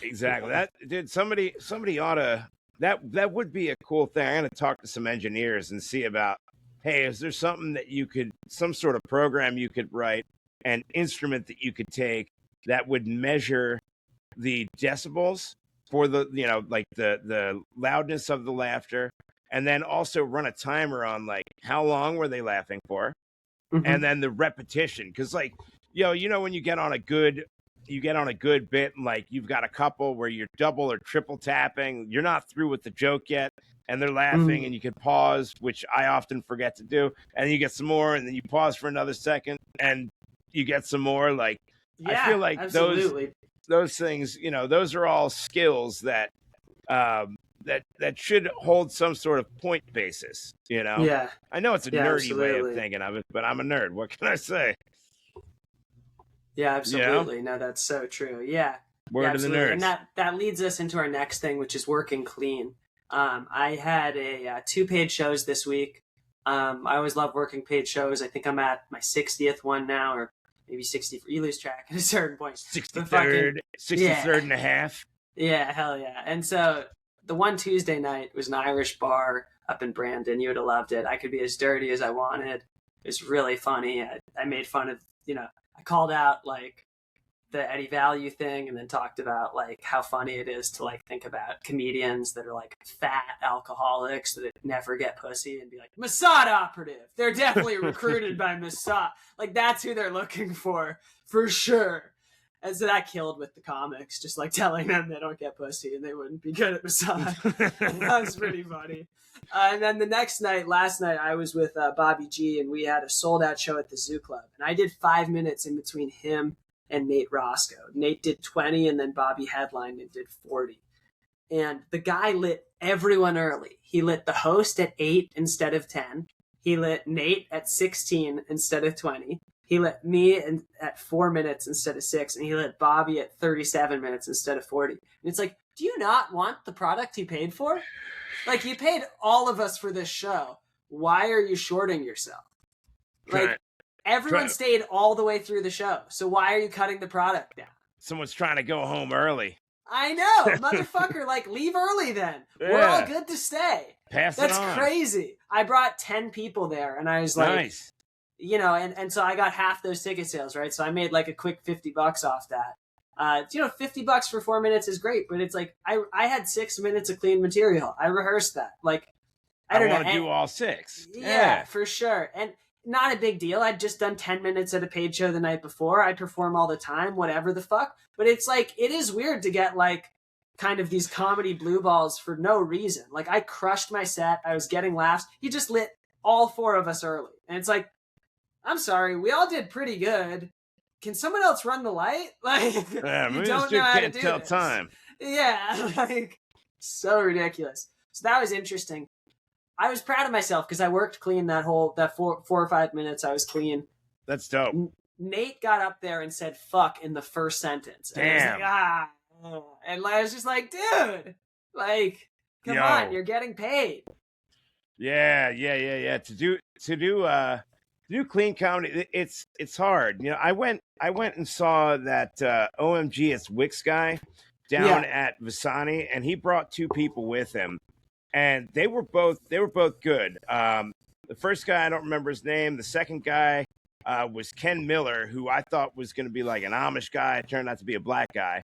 That did somebody ought to. That would be a cool thing. I'm going to talk to some engineers and see about, hey, is there something that you could, some sort of program you could write, an instrument that you could take that would measure the decibels for the, you know, like the loudness of the laughter, and then also run a timer on like how long were they laughing for, and then the repetition. Because like, you know, when you get on a good bit, and like you've got a couple where you're double or triple tapping, you're not through with the joke yet, and they're laughing, and you can pause, which I often forget to do, and you get some more, and then you pause for another second, and you get some more. Like, I feel like those things, you know, those are all skills that that should hold some sort of point basis. You know, I know it's a nerdy way of thinking of it, but I'm a nerd. What can I say? Yeah, absolutely. You know? No, that's so true. Yeah. Word to the nerds. And that leads us into our next thing, which is working clean. I had 2 paid shows this week. I always love working paid shows. I think I'm at my 60th one now, or maybe 60. You lose track at a certain point. 63rd and a half. Yeah, hell yeah. And so the one Tuesday night was an Irish bar up in Brandon. You would have loved it. I could be as dirty as I wanted. It was really funny. I made fun of, you know, I called out like the Eddie Value thing, and then talked about like how funny it is to like think about comedians that are like fat alcoholics that never get pussy, and be like, Mossad operative. They're definitely recruited by Mossad. Like, that's who they're looking for sure. And so that killed with the comics, just like telling them they don't get pussy and they wouldn't be good at massage. That was pretty funny. And then the next night, last night, I was with Bobby G, and we had a sold-out show at the Zoo Club. And I did 5 minutes in between him and Nate Roscoe. Nate did 20, and then Bobby headlined and did 40. And the guy lit everyone early. He lit the host at 8 instead of 10. He lit Nate at 16 instead of 20. He lit me at 4 minutes instead of 6, and he lit Bobby at 37 minutes instead of 40. And it's like, do you not want the product you paid for? Like, you paid all of us for this show. Why are you shorting yourself? Like, everyone stayed all the way through the show, so why are you cutting the product down? Someone's trying to go home early. I know, motherfucker, like, leave early then. Yeah. We're all good to stay. Pass it on. That's crazy. I brought 10 people there, and I was like... Nice. You know, and so I got half those ticket sales, right? So I made like a quick $50 off that. You know, $50 for 4 minutes is great, but it's like I had 6 minutes of clean material. I rehearsed that. Like, I don't know. I want to do all 6. Yeah, for sure. And not a big deal. I'd just done 10 minutes at a paid show the night before. I perform all the time, whatever the fuck. But it's like, it is weird to get like kind of these comedy blue balls for no reason. Like, I crushed my set. I was getting laughs. He just lit all 4 of us early. And it's like, I'm sorry, we all did pretty good. Can someone else run the light? Like, yeah, you don't know how to do tell this. Time. Yeah, like, so ridiculous. So that was interesting. I was proud of myself because I worked clean that 4 or 5 minutes. I was clean. That's dope. Nate got up there and said "fuck" in the first sentence. And Damn. I was like, and I was just like, dude, like, come on, you're getting paid. Yeah. To do clean comedy, it's hard. You know, I went and saw that OMG It's Wix guy down at Visani, and he brought 2 people with him, and they were both good. The first guy, I don't remember his name. The second guy was Ken Miller, who I thought was going to be like an Amish guy. It turned out to be a black guy.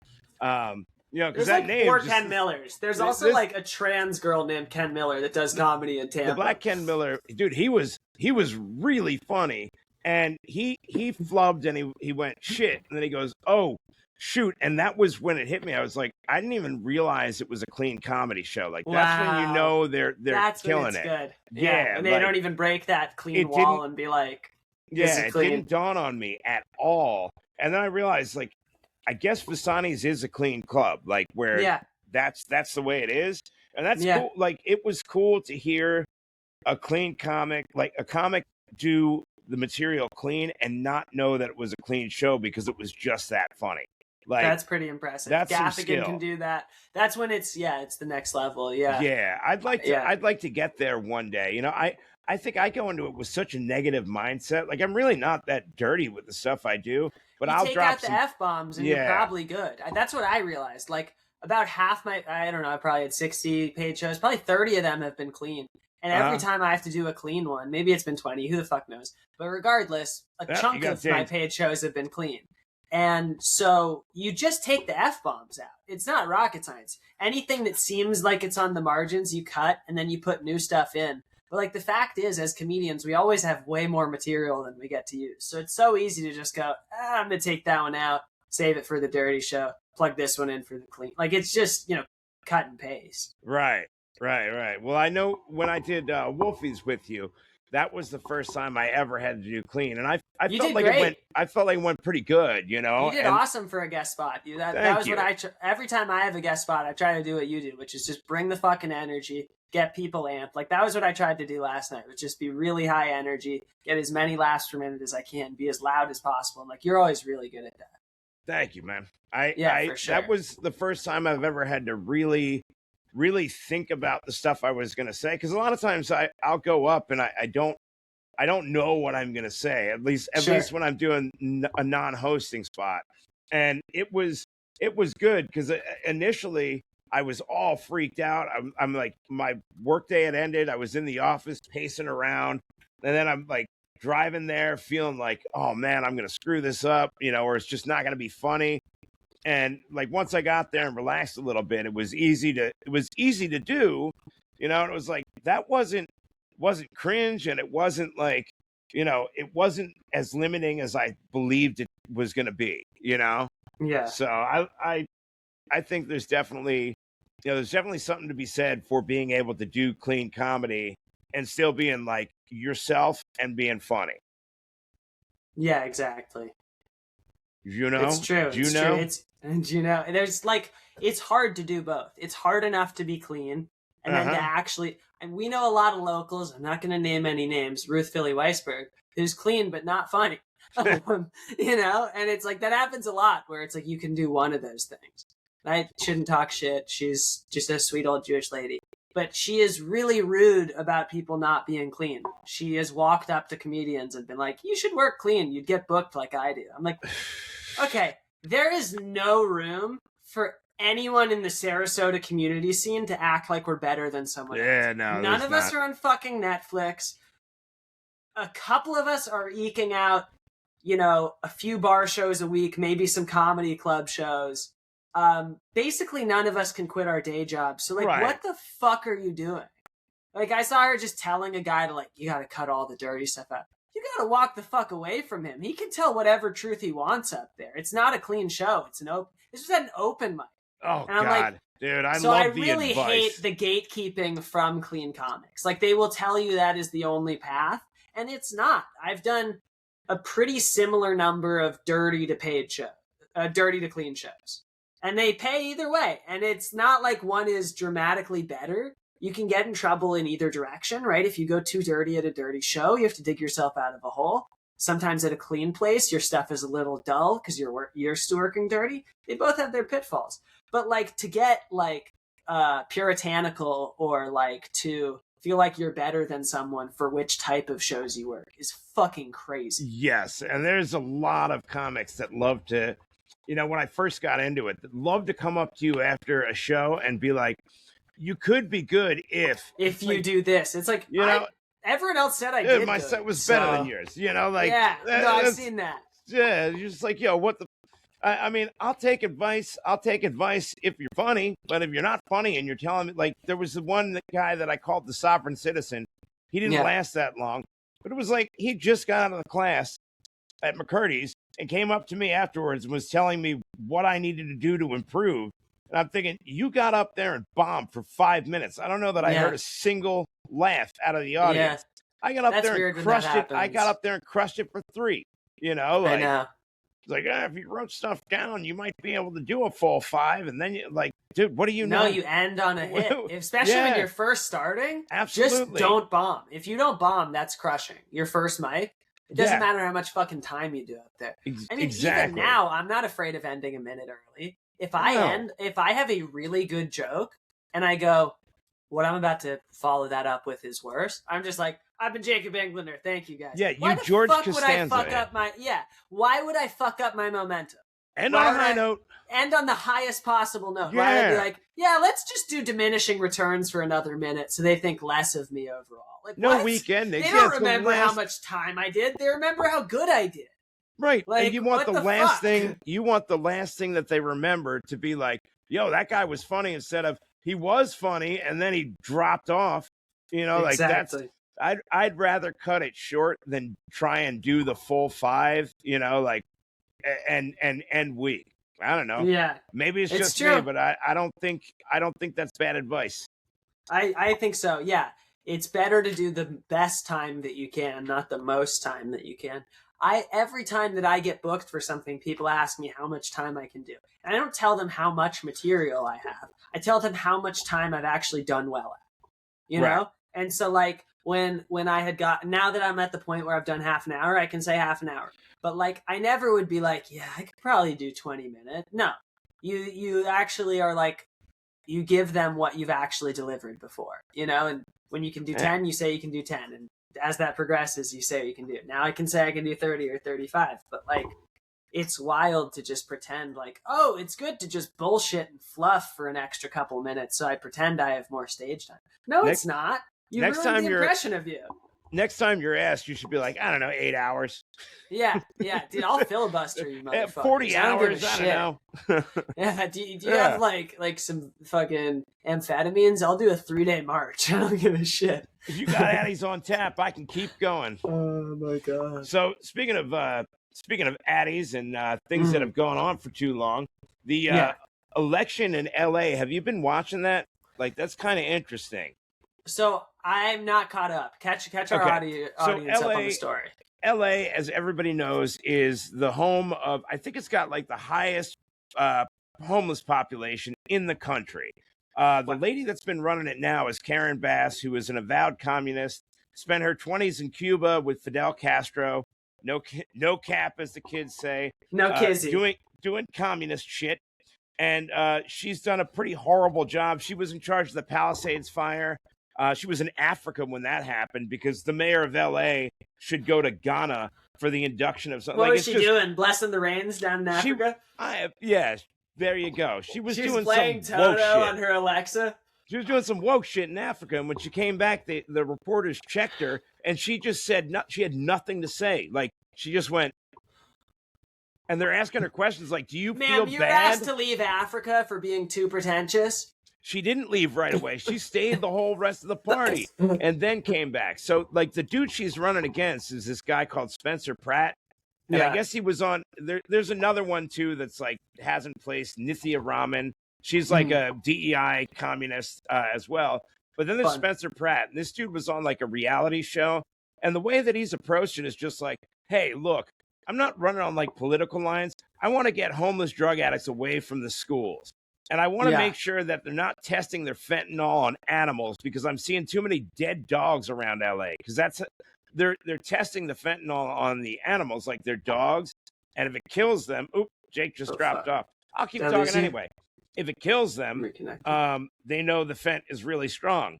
You know, because that like name. 4 Ken Millers. There's also like a trans girl named Ken Miller that does comedy in Tampa. The black Ken Miller, dude, he was really funny, and he flubbed and he went shit, and then he goes, oh shoot, and that was when it hit me. I was like, I didn't even realize it was a clean comedy show. Like, that's when you know they're that's killing it. Good. Yeah, and they don't even break that clean wall and be like, it didn't dawn on me at all. And then I realized, like, I guess Visani's is a clean club, like where that's the way it is. And that's cool. Like, it was cool to hear a clean comic, like a comic do the material clean and not know that it was a clean show because it was just that funny. Like, that's pretty impressive. That's Gaffigan can do that. That's when it's the next level. Yeah. I'd like to get there one day. You know, I think I go into it with such a negative mindset. Like, I'm really not that dirty with the stuff I do, but I'll take drop out the F-bombs and you're probably good. That's what I realized. Like, about half my, I don't know, I probably had 60 paid shows. Probably 30 of them have been clean. And every time I have to do a clean one, maybe it's been 20, who the fuck knows. But regardless, a chunk of my paid shows have been clean. And so you just take the F-bombs out. It's not rocket science. Anything that seems like it's on the margins, you cut, and then you put new stuff in. But like, the fact is, as comedians, we always have way more material than we get to use. So it's so easy to just go, I'm going to take that one out, save it for the dirty show, plug this one in for the clean. Like, it's just, cut and paste. Right. Well, I know when I did Wolfies with you, that was the first time I ever had to do clean, and I felt like it went pretty good. You did awesome for a guest spot. That was what every time I have a guest spot, I try to do what you do, which is just bring the fucking energy, get people amped. Like, that was what I tried to do last night, was just be really high energy, get as many laughs per minute as I can, be as loud as possible. And like, you're always really good at that. Thank you, man. For sure. That was the first time I've ever had to really think about the stuff I was going to say. Cause a lot of times I'll go up and I don't know what I'm going to say, at least when I'm doing a non-hosting spot. And it was good. Cause initially I was all freaked out. I'm like, my workday had ended. I was in the office pacing around, and then I'm like driving there feeling like, oh man, I'm going to screw this up, or it's just not going to be funny. And like, once I got there and relaxed a little bit, it was easy to do, and it was like, that wasn't cringe, and it wasn't like, it wasn't as limiting as I believed it was going to be, Yeah. So I think there's definitely, there's definitely something to be said for being able to do clean comedy and still being like yourself and being funny. Yeah, exactly. It's true. It's true. There's like, it's hard to do both. It's hard enough to be clean, and then to actually, and we know a lot of locals. I'm not going to name any names. Ruth Philly Weisberg, who's clean but not funny. And it's like that happens a lot where it's like you can do one of those things. I shouldn't talk shit. She's just a sweet old Jewish lady. But she is really rude about people not being clean. She has walked up to comedians and been like, you should work clean. You'd get booked like I do. I'm like, okay, there is no room for anyone in the Sarasota community scene to act like we're better than someone else. No, none of us are on fucking Netflix. A couple of us are eking out, a few bar shows a week, maybe some comedy club shows. Basically none of us can quit our day jobs. So what the fuck are you doing? Like, I saw her just telling a guy to you gotta cut all the dirty stuff out. You gotta walk the fuck away from him. He can tell whatever truth he wants up there. It's not a clean show. This was an open mic. Oh, and God. Dude, I love the advice. So I really hate the gatekeeping from clean comics. Like, they will tell you that is the only path, and it's not. I've done a pretty similar number of dirty to clean shows. And they pay either way. And it's not like one is dramatically better. You can get in trouble in either direction, right? If you go too dirty at a dirty show, you have to dig yourself out of a hole. Sometimes at a clean place, your stuff is a little dull because you're still working dirty. They both have their pitfalls. But to get puritanical or to feel like you're better than someone for which type of shows you work is fucking crazy. Yes. And there's a lot of comics that love to, when I first got into it, love to come up to you after a show and be like, you could be good if you do this. It's like, everyone else said I did. My set was better than yours. I've seen that. Yeah, you're just like, what the. I mean, I'll take advice. I'll take advice if you're funny, but if you're not funny and you're telling me, there was the one guy that I called the Sovereign Citizen. He didn't last that long, but it was like he just got out of the class at McCurdy's and came up to me afterwards and was telling me what I needed to do to improve. And I'm thinking, you got up there and bombed for 5 minutes. I don't know that I heard a single laugh out of the audience. I got up there and crushed it. I got up there and crushed it for 3. I know. It's like, if you wrote stuff down, you might be able to do a full 5. And then dude, what do you know? No, you end on a hit, especially when you're first starting. Absolutely. Just don't bomb. If you don't bomb, that's crushing. Your first mic. It doesn't matter how much fucking time you do up there. I mean, even now, I'm not afraid of ending a minute early. If I have a really good joke and I go, what I'm about to follow that up with is worse, I'm just like, I've been Jacob Englander. Thank you, guys. Yeah, George Costanza. Why would I fuck up my momentum? End on a high note. End on the highest possible note. Yeah. Why would I be like, let's just do diminishing returns for another minute so they think less of me overall. Weekend. They don't remember how much time I did. They remember how good I did. Right. And you want the last thing. You want the last thing that they remember to be like, yo, that guy was funny, instead of he was funny and then he dropped off. Exactly. I'd rather cut it short than try and do the full 5. And we. I don't know. Yeah. Maybe it's just me, but I don't think that's bad advice. I think so. Yeah. It's better to do the best time that you can, not the most time that you can. Every time that I get booked for something, people ask me how much time I can do. And I don't tell them how much material I have. I tell them how much time I've actually done well at. You know? And so when I had now that I'm at the point where I've done half an hour, I can say half an hour. But I never would be like, yeah, I could probably do 20 minutes. No. You actually are you give them what you've actually delivered before, and when you can do 10, you say you can do 10. And as that progresses, you say you can do it. Now I can say I can do 30 or 35, but it's wild to just pretend oh, it's good to just bullshit and fluff for an extra couple minutes. So I pretend I have more stage time. No, it's not. You ruined the impression of you. Next time you're asked, you should be like, I don't know, 8 hours. Yeah. Dude, I'll filibuster you, motherfuckers. 40 hours, I don't know. Yeah, do you have some fucking amphetamines? I'll do a 3-day march. I don't give a shit. If you got Addies on tap, I can keep going. Oh my God. So speaking of speaking of Addies and things that have gone on for too long, the election in LA, have you been watching that? Like, that's kind of interesting. So I'm not caught up. Catch our audience up on the story. LA, as everybody knows, is the home of, I think it's got like the highest homeless population in the country. The lady that's been running it now is Karen Bass, who is an avowed communist, spent her 20s in Cuba with Fidel Castro. No cap, as the kids say. No kizzy. Doing communist shit. And she's done a pretty horrible job. She was in charge of the Palisades fire. She was in Africa when that happened because the mayor of LA should go to Ghana for the induction of something. What was she doing? Blessing the rains down in Africa? There you go. She was doing playing some woke Toto shit on her Alexa. She was doing some woke shit in Africa, and when she came back, the reporters checked her, and she just said she had nothing to say. Like, she just went, and they're asking her questions like, do you feel bad? You were asked to leave Africa for being too pretentious. She didn't leave right away. She stayed the whole rest of the party and then came back. So, like, the dude she's running against is this guy called Spencer Pratt. And I guess he was on there's another one too that's like hasn't placed, Nithya Raman. She's like a DEI communist as well. But then there's Spencer Pratt. And this dude was on like a reality show. And the way that he's approaching is just like, hey, look, I'm not running on like political lines. I want to get homeless drug addicts away from the schools. And I want to make sure that they're not testing their fentanyl on animals because I'm seeing too many dead dogs around LA. Because they're testing the fentanyl on the animals, like their dogs, and if it kills them, Jake just dropped off. I'll keep talking anyway. If it kills them, they know the fent is really strong.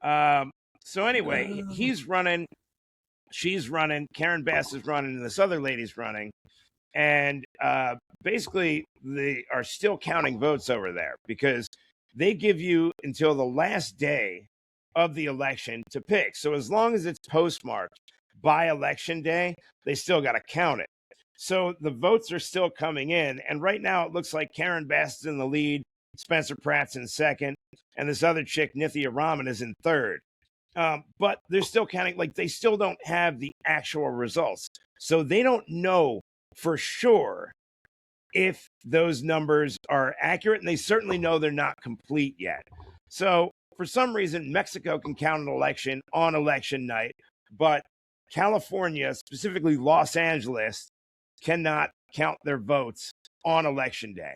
So anyway, he's running, she's running, Karen Bass is running, and this other lady's running, and basically they are still counting votes over there because they give you until the last day of the election to pick. So as long as it's postmarked by election day, they still got to count it. So the votes are still coming in. And right now it looks like Karen Bass is in the lead. Spencer Pratt's in second. And this other chick, Nithya Raman, is in third. But they're still counting. Like, they still don't have the actual results. So they don't know for sure if those numbers are accurate. And they certainly know they're not complete yet. So for some reason, Mexico can count an election on election night, but California, specifically Los Angeles, cannot count their votes on election day.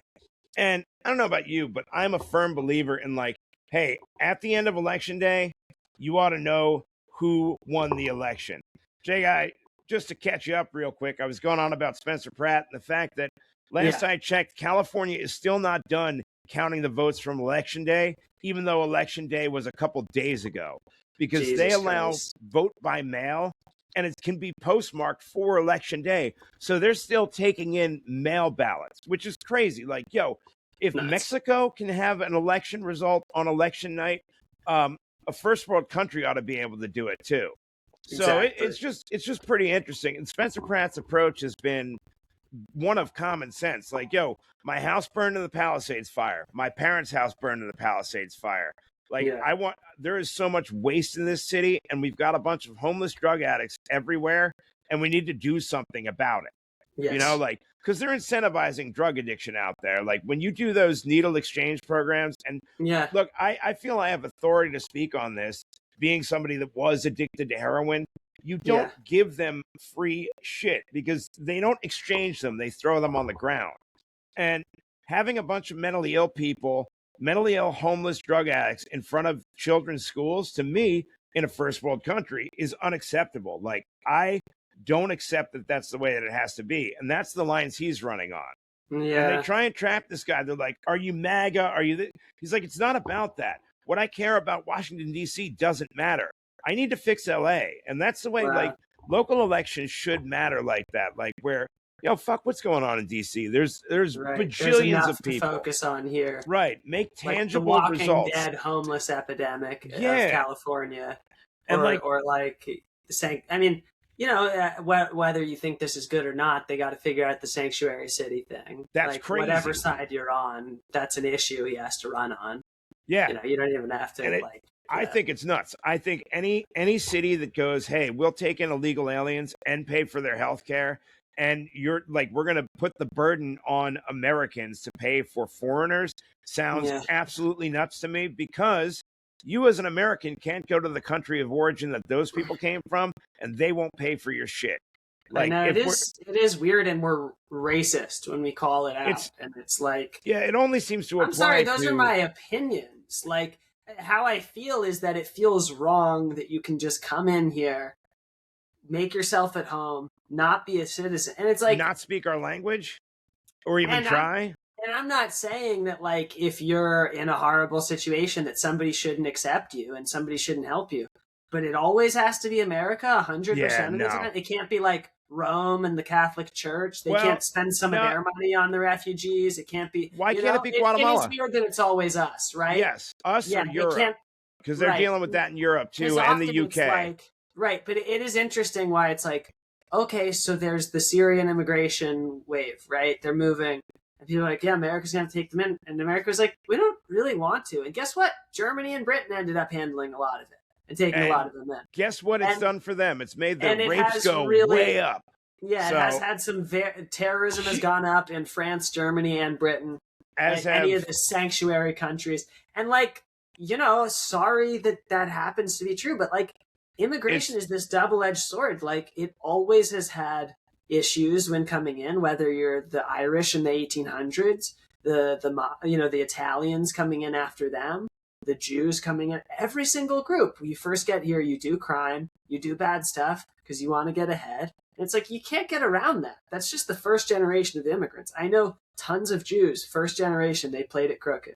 And I don't know about you, but I'm a firm believer in like, hey, at the end of election day, you ought to know who won the election. Jay, just to catch you up real quick, I was going on about Spencer Pratt and the fact that last I checked, California is still not done counting the votes from election day, even though election day was a couple days ago, because they allow vote by mail and it can be postmarked for election day. So they're still taking in mail ballots, which is crazy. Like, if Mexico can have an election result on election night, a first world country ought to be able to do it too. So it's just pretty interesting. And Spencer Pratt's approach has been one of common sense. Like, my house burned in the Palisades fire. My parents' house burned in the Palisades fire. Like, there is so much waste in this city, and we've got a bunch of homeless drug addicts everywhere, and we need to do something about it. Yes. Because they're incentivizing drug addiction out there. Like, when you do those needle exchange programs, and look, I feel I have authority to speak on this, being somebody that was addicted to heroin. You don't give them free shit because they don't exchange them. They throw them on the ground. And having a bunch of mentally ill people, mentally ill homeless drug addicts in front of children's schools, to me, in a first world country, is unacceptable. Like, I don't accept that that's the way that it has to be. And that's the lines he's running on. Yeah. And they try and trap this guy. They're like, are you MAGA? Are you He's like, it's not about that. What I care about Washington, D.C. doesn't matter. I need to fix L.A. And that's the way, like, local elections should matter like that. Like, where, fuck what's going on in D.C. There's bajillions of people. To focus on here. Right. Make tangible like the results. Walking Dead homeless epidemic of California. Or saying, I mean, whether you think this is good or not, they got to figure out the sanctuary city thing. That's crazy. Whatever side you're on, that's an issue he has to run on. Yeah. You don't even have to I think it's nuts. I think any city that goes, hey, we'll take in illegal aliens and pay for their health care and you're like, we're going to put the burden on Americans to pay for foreigners sounds absolutely nuts to me, because you as an American can't go to the country of origin that those people came from and they won't pay for your shit. Like, I know, it is weird, and we're racist when we call it out. And it's like, yeah, it only seems to apply. I'm sorry, those are my opinions. Like, how I feel is that it feels wrong that you can just come in here, make yourself at home, not be a citizen, and it's like not speak our language, or even try. And I'm not saying that, like, if you're in a horrible situation that somebody shouldn't accept you and somebody shouldn't help you, but it always has to be America 100% of the time. It can't be like Rome and the Catholic Church. They can't spend some of their money on the refugees. It can't be. Why can't it be Guatemala? It is weird that it's always us, right? Yes, us or Europe, because they're dealing with that in Europe too, and the UK. Right, but it is interesting why it's like, okay, so there's the Syrian immigration wave, right? They're moving. And people are like, yeah, America's going to take them in. And America was like, we don't really want to. And guess what? Germany and Britain ended up handling a lot of it and taking a lot of them in. Guess what it's done for them? It's made their rapes go way up. Yeah, it has had some terrorism has gone up in France, Germany, and Britain. As any of the sanctuary countries. And, like, you know, sorry that happens to be true, but, like, immigration is this double-edged sword. Like, it always has had issues when coming in, whether you're the Irish in the 1800s, the Italians coming in after them, the Jews coming in. Every single group, when you first get here, you do crime, you do bad stuff because you want to get ahead. And it's like, you can't get around that. That's just the first generation of immigrants. I know tons of Jews, first generation, they played it crooked.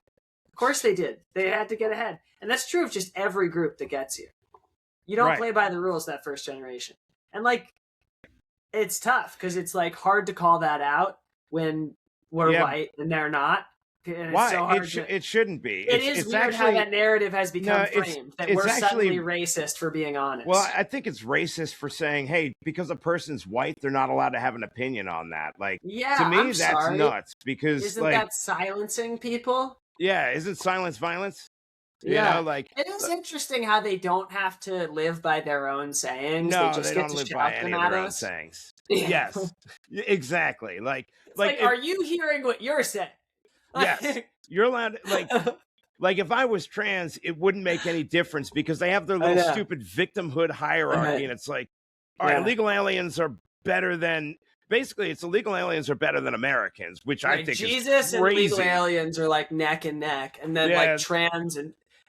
Of course they did. They had to get ahead. And that's true of just every group that gets here. You don't play by the rules that first generation. And, like, it's tough because it's, like, hard to call that out when we're white and they're not. Why? It shouldn't be. It's weird actually, how that narrative has become framed, that we're suddenly racist for being honest. Well, I think it's racist for saying, hey, because a person's white, they're not allowed to have an opinion on that. Like, to me, that's nuts. Because isn't that silencing people? Yeah, isn't silence violence? Yeah, you know, like, it is interesting how they don't have to live by their own sayings. No, they don't live by any of their own sayings. Yes, exactly. Like, are you hearing what you're saying? Yes, you're allowed. Like if I was trans, it wouldn't make any difference because they have their little stupid victimhood hierarchy, and it's like, all right, illegal aliens are better than. Basically, it's illegal aliens are better than Americans, which I think Jesus is and crazy. Illegal aliens are like neck and neck, and then like trans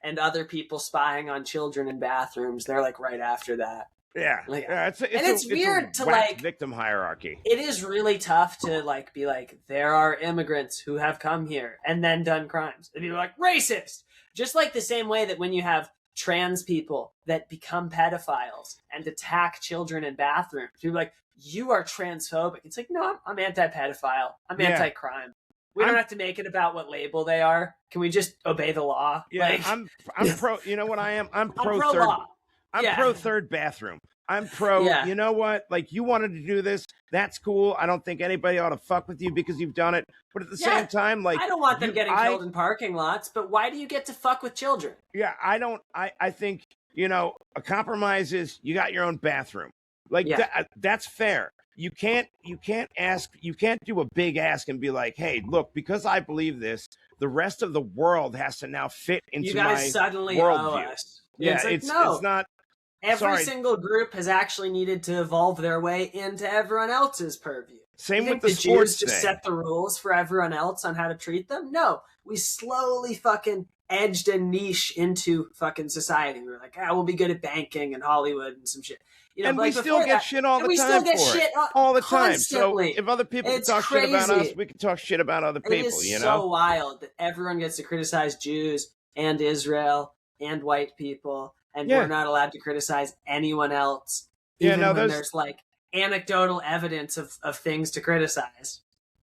and other people spying on children in bathrooms, they're like right after that. Yeah, like, it's weird to like victim hierarchy. It is really tough to like be like, there are immigrants who have come here and then done crimes, and you're like racist. Just like the same way that when you have trans people that become pedophiles and attack children in bathrooms, people are like, you are transphobic. It's like, no, I'm anti-pedophile. I'm anti-crime. We don't have to make it about what label they are. Can we just obey the law? Yeah, like, I'm pro. You know what I am? I'm pro third. I'm pro third bathroom. I'm pro. You know what? Like, you wanted to do this. That's cool. I don't think anybody ought to fuck with you because you've done it. But at the same time, like, I don't want them getting killed in parking lots. But why do you get to fuck with children? Yeah, I don't. I think, you know, a compromise is you got your own bathroom. Like that's fair. You can't do a big ask and be like, hey, look, because I believe this, the rest of the world has to now fit into my suddenly worldview. Yeah, it's not. Every single group has actually needed to evolve their way into everyone else's purview. Same with the sports Jews just set the rules for everyone else on how to treat them. No, we slowly fucking edged a niche into fucking society. We were like, we'll be good at banking and Hollywood and some shit. You know, and we still get shit all the time. We still get shit all the time. So if other people can talk shit about us, we can talk shit about other people. It is you know, so wild that everyone gets to criticize Jews and Israel and white people, and we're not allowed to criticize anyone else. Even when there's like anecdotal evidence of things to criticize.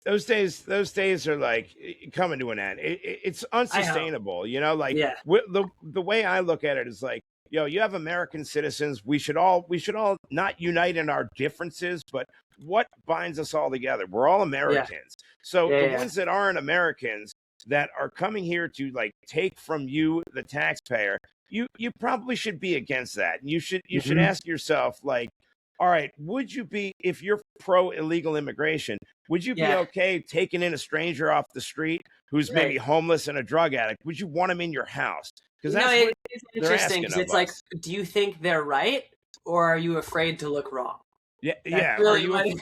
Those days are like coming to an end. It's unsustainable. You know, like the way I look at it is like, yo, you have American citizens. We should all not unite in our differences, but what binds us all together? We're all Americans. So the ones that aren't Americans that are coming here to like take from you, the taxpayer, you probably should be against that. And you should ask yourself, like, all right, would you be, if you're pro illegal immigration, would you be okay taking in a stranger off the street who's maybe homeless and a drug addict? Would you want him in your house? Because that's what it's interesting. Because it's like, do you think they're right, or are you afraid to look wrong? Yeah. Really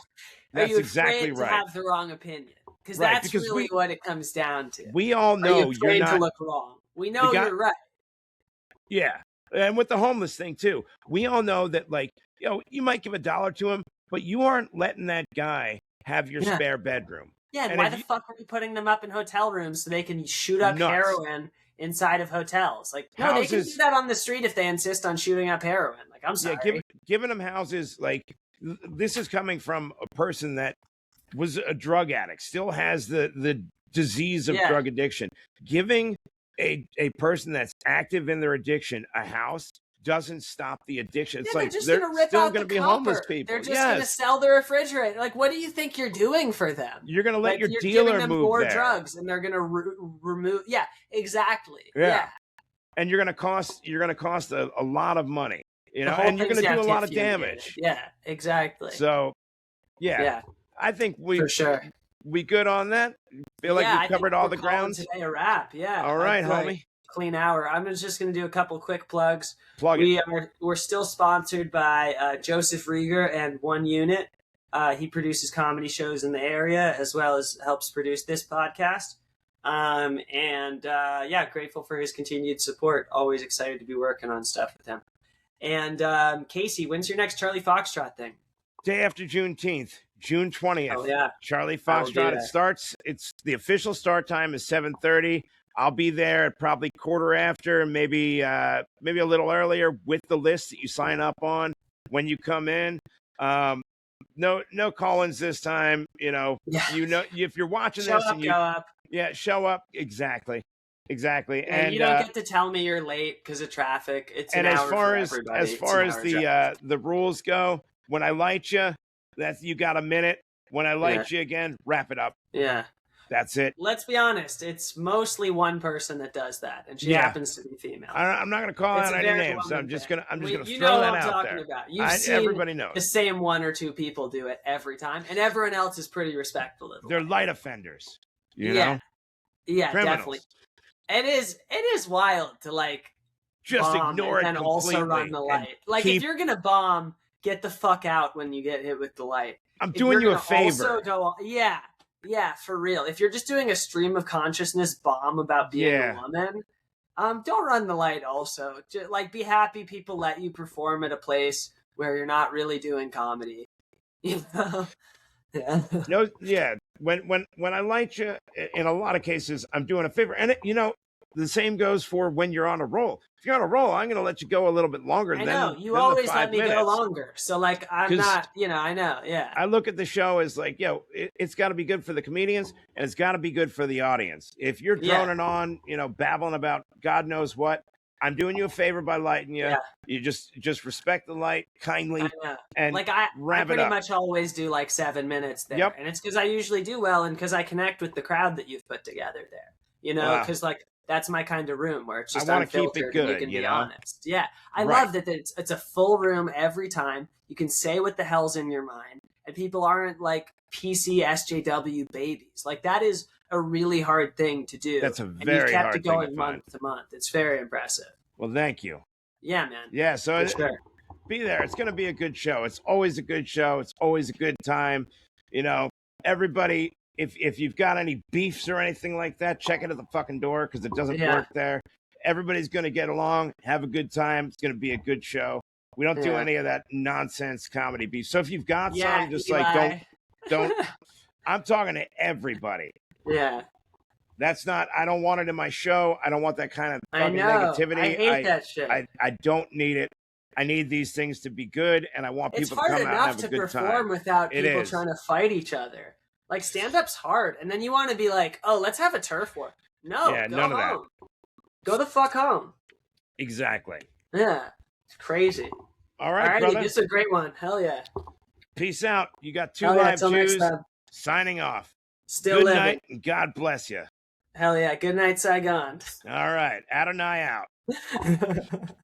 that's are you exactly afraid right. to have the wrong opinion? Because that's really what it comes down to. We all know you're afraid to look wrong. We know you're right. Yeah. And with the homeless thing too, we all know that, like, you might give $1 to him, but you aren't letting that guy have your spare bedroom. Yeah, and why the fuck are you putting them up in hotel rooms so they can shoot up heroin inside of hotels? Like, no, they can do that on the street if they insist on shooting up heroin. Like, I'm sorry. Yeah, giving them houses, like, this is coming from a person that was a drug addict, still has the disease of drug addiction. Giving a person that's active in their addiction a house doesn't stop the addiction. It's like they're still going to be homeless people. They're just going to sell the refrigerator. Like, what do you think you're doing for them? You're going to let your dealer them move more there. drugs, and they're going to remove. Yeah, exactly. Yeah. And you're going to cost a lot of money. And you're going to do a lot of damage. Yeah, exactly. So, I think for sure. We good on that? Feel like we covered all the ground today. A wrap. Yeah. All right, homie. Clean hour. I'm just going to do a couple quick plugs. We're still sponsored by Joseph Rieger and One Unit. He produces comedy shows in the area as well as helps produce this podcast. Grateful for his continued support. Always excited to be working on stuff with him. And Casey, when's your next Charlie Foxtrot thing? Day after Juneteenth, June 20th. Oh, yeah. Charlie Foxtrot. It starts. It's the official start time is 7:30. I'll be there at probably quarter after, maybe a little earlier with the list that you sign up on when you come in. No call-ins this time. If you're watching show this up, and go up. Yeah, show up. Exactly. And you don't get to tell me you're late because of traffic. It's an hour for everybody. As far as the rules go, when I light you, you got a minute. When I light you again, wrap it up. Yeah. That's it. Let's be honest. It's mostly one person that does that, and she happens to be female. I'm not going to call out any names. So I'm just going to throw that out there. You know what I'm talking about. You've seen everybody knows the same one or two people do it every time, and everyone else is pretty respectful of it. They're light offenders. You know? Yeah, criminals. Definitely. It is wild to just bomb ignore it and completely. Also run the light. If you're gonna bomb, get the fuck out when you get hit with the light. I'm doing you a favor. Yeah, for real. If you're just doing a stream of consciousness bomb about being a woman, don't run the light. Also, just, be happy people let you perform at a place where you're not really doing comedy. You know. Yeah. No. Yeah. When I light you, in a lot of cases, I'm doing a favor, and the same goes for when you're on a roll. If you're on a roll, I'm going to let you go a little bit longer. I know you always let me go longer, so I'm not. I know. Yeah. I look at the show as it's got to be good for the comedians, and it's got to be good for the audience. If you're droning on, babbling about God knows what, I'm doing you a favor by lighting you. Yeah. You just respect the light kindly and I wrap pretty it up. much always do 7 minutes there. Yep. And it's because I usually do well and because I connect with the crowd that you've put together there. Because that's my kind of room where it's just I want to unfiltered keep it good, and you can be honest. Yeah. I love that it's a full room every time. You can say what the hell's in your mind and people aren't PC SJW babies. That is a really hard thing to do. That's a very hard thing. And you've kept it going month to month. It's very impressive. Well, thank you. Yeah, man. Yeah, so be there. It's going to be a good show. It's always a good show. It's always a good time. Everybody, if you've got any beefs or anything like that, check it at the fucking door because it doesn't work there. Everybody's going to get along, have a good time. It's going to be a good show. We don't do any of that nonsense comedy beef. So if you've got some, just don't. I'm talking to everybody. Yeah. That's not, I don't want it in my show. I don't want that kind of fucking negativity. I hate that shit. I don't need it. I need these things to be good, and I want people to come out and have a good time. It's hard enough to perform without people trying to fight each other. Stand-up's hard, and then you want to be let's have a turf war. No, go none home. of that. Go the fuck home. Exactly. Yeah, it's crazy. All right, brother. This is a great one. Hell yeah. Peace out. You got 2 live Jews signing off. Still good living. Night, and God bless you. Hell yeah. Good night, Saigon. All right. Adonai out.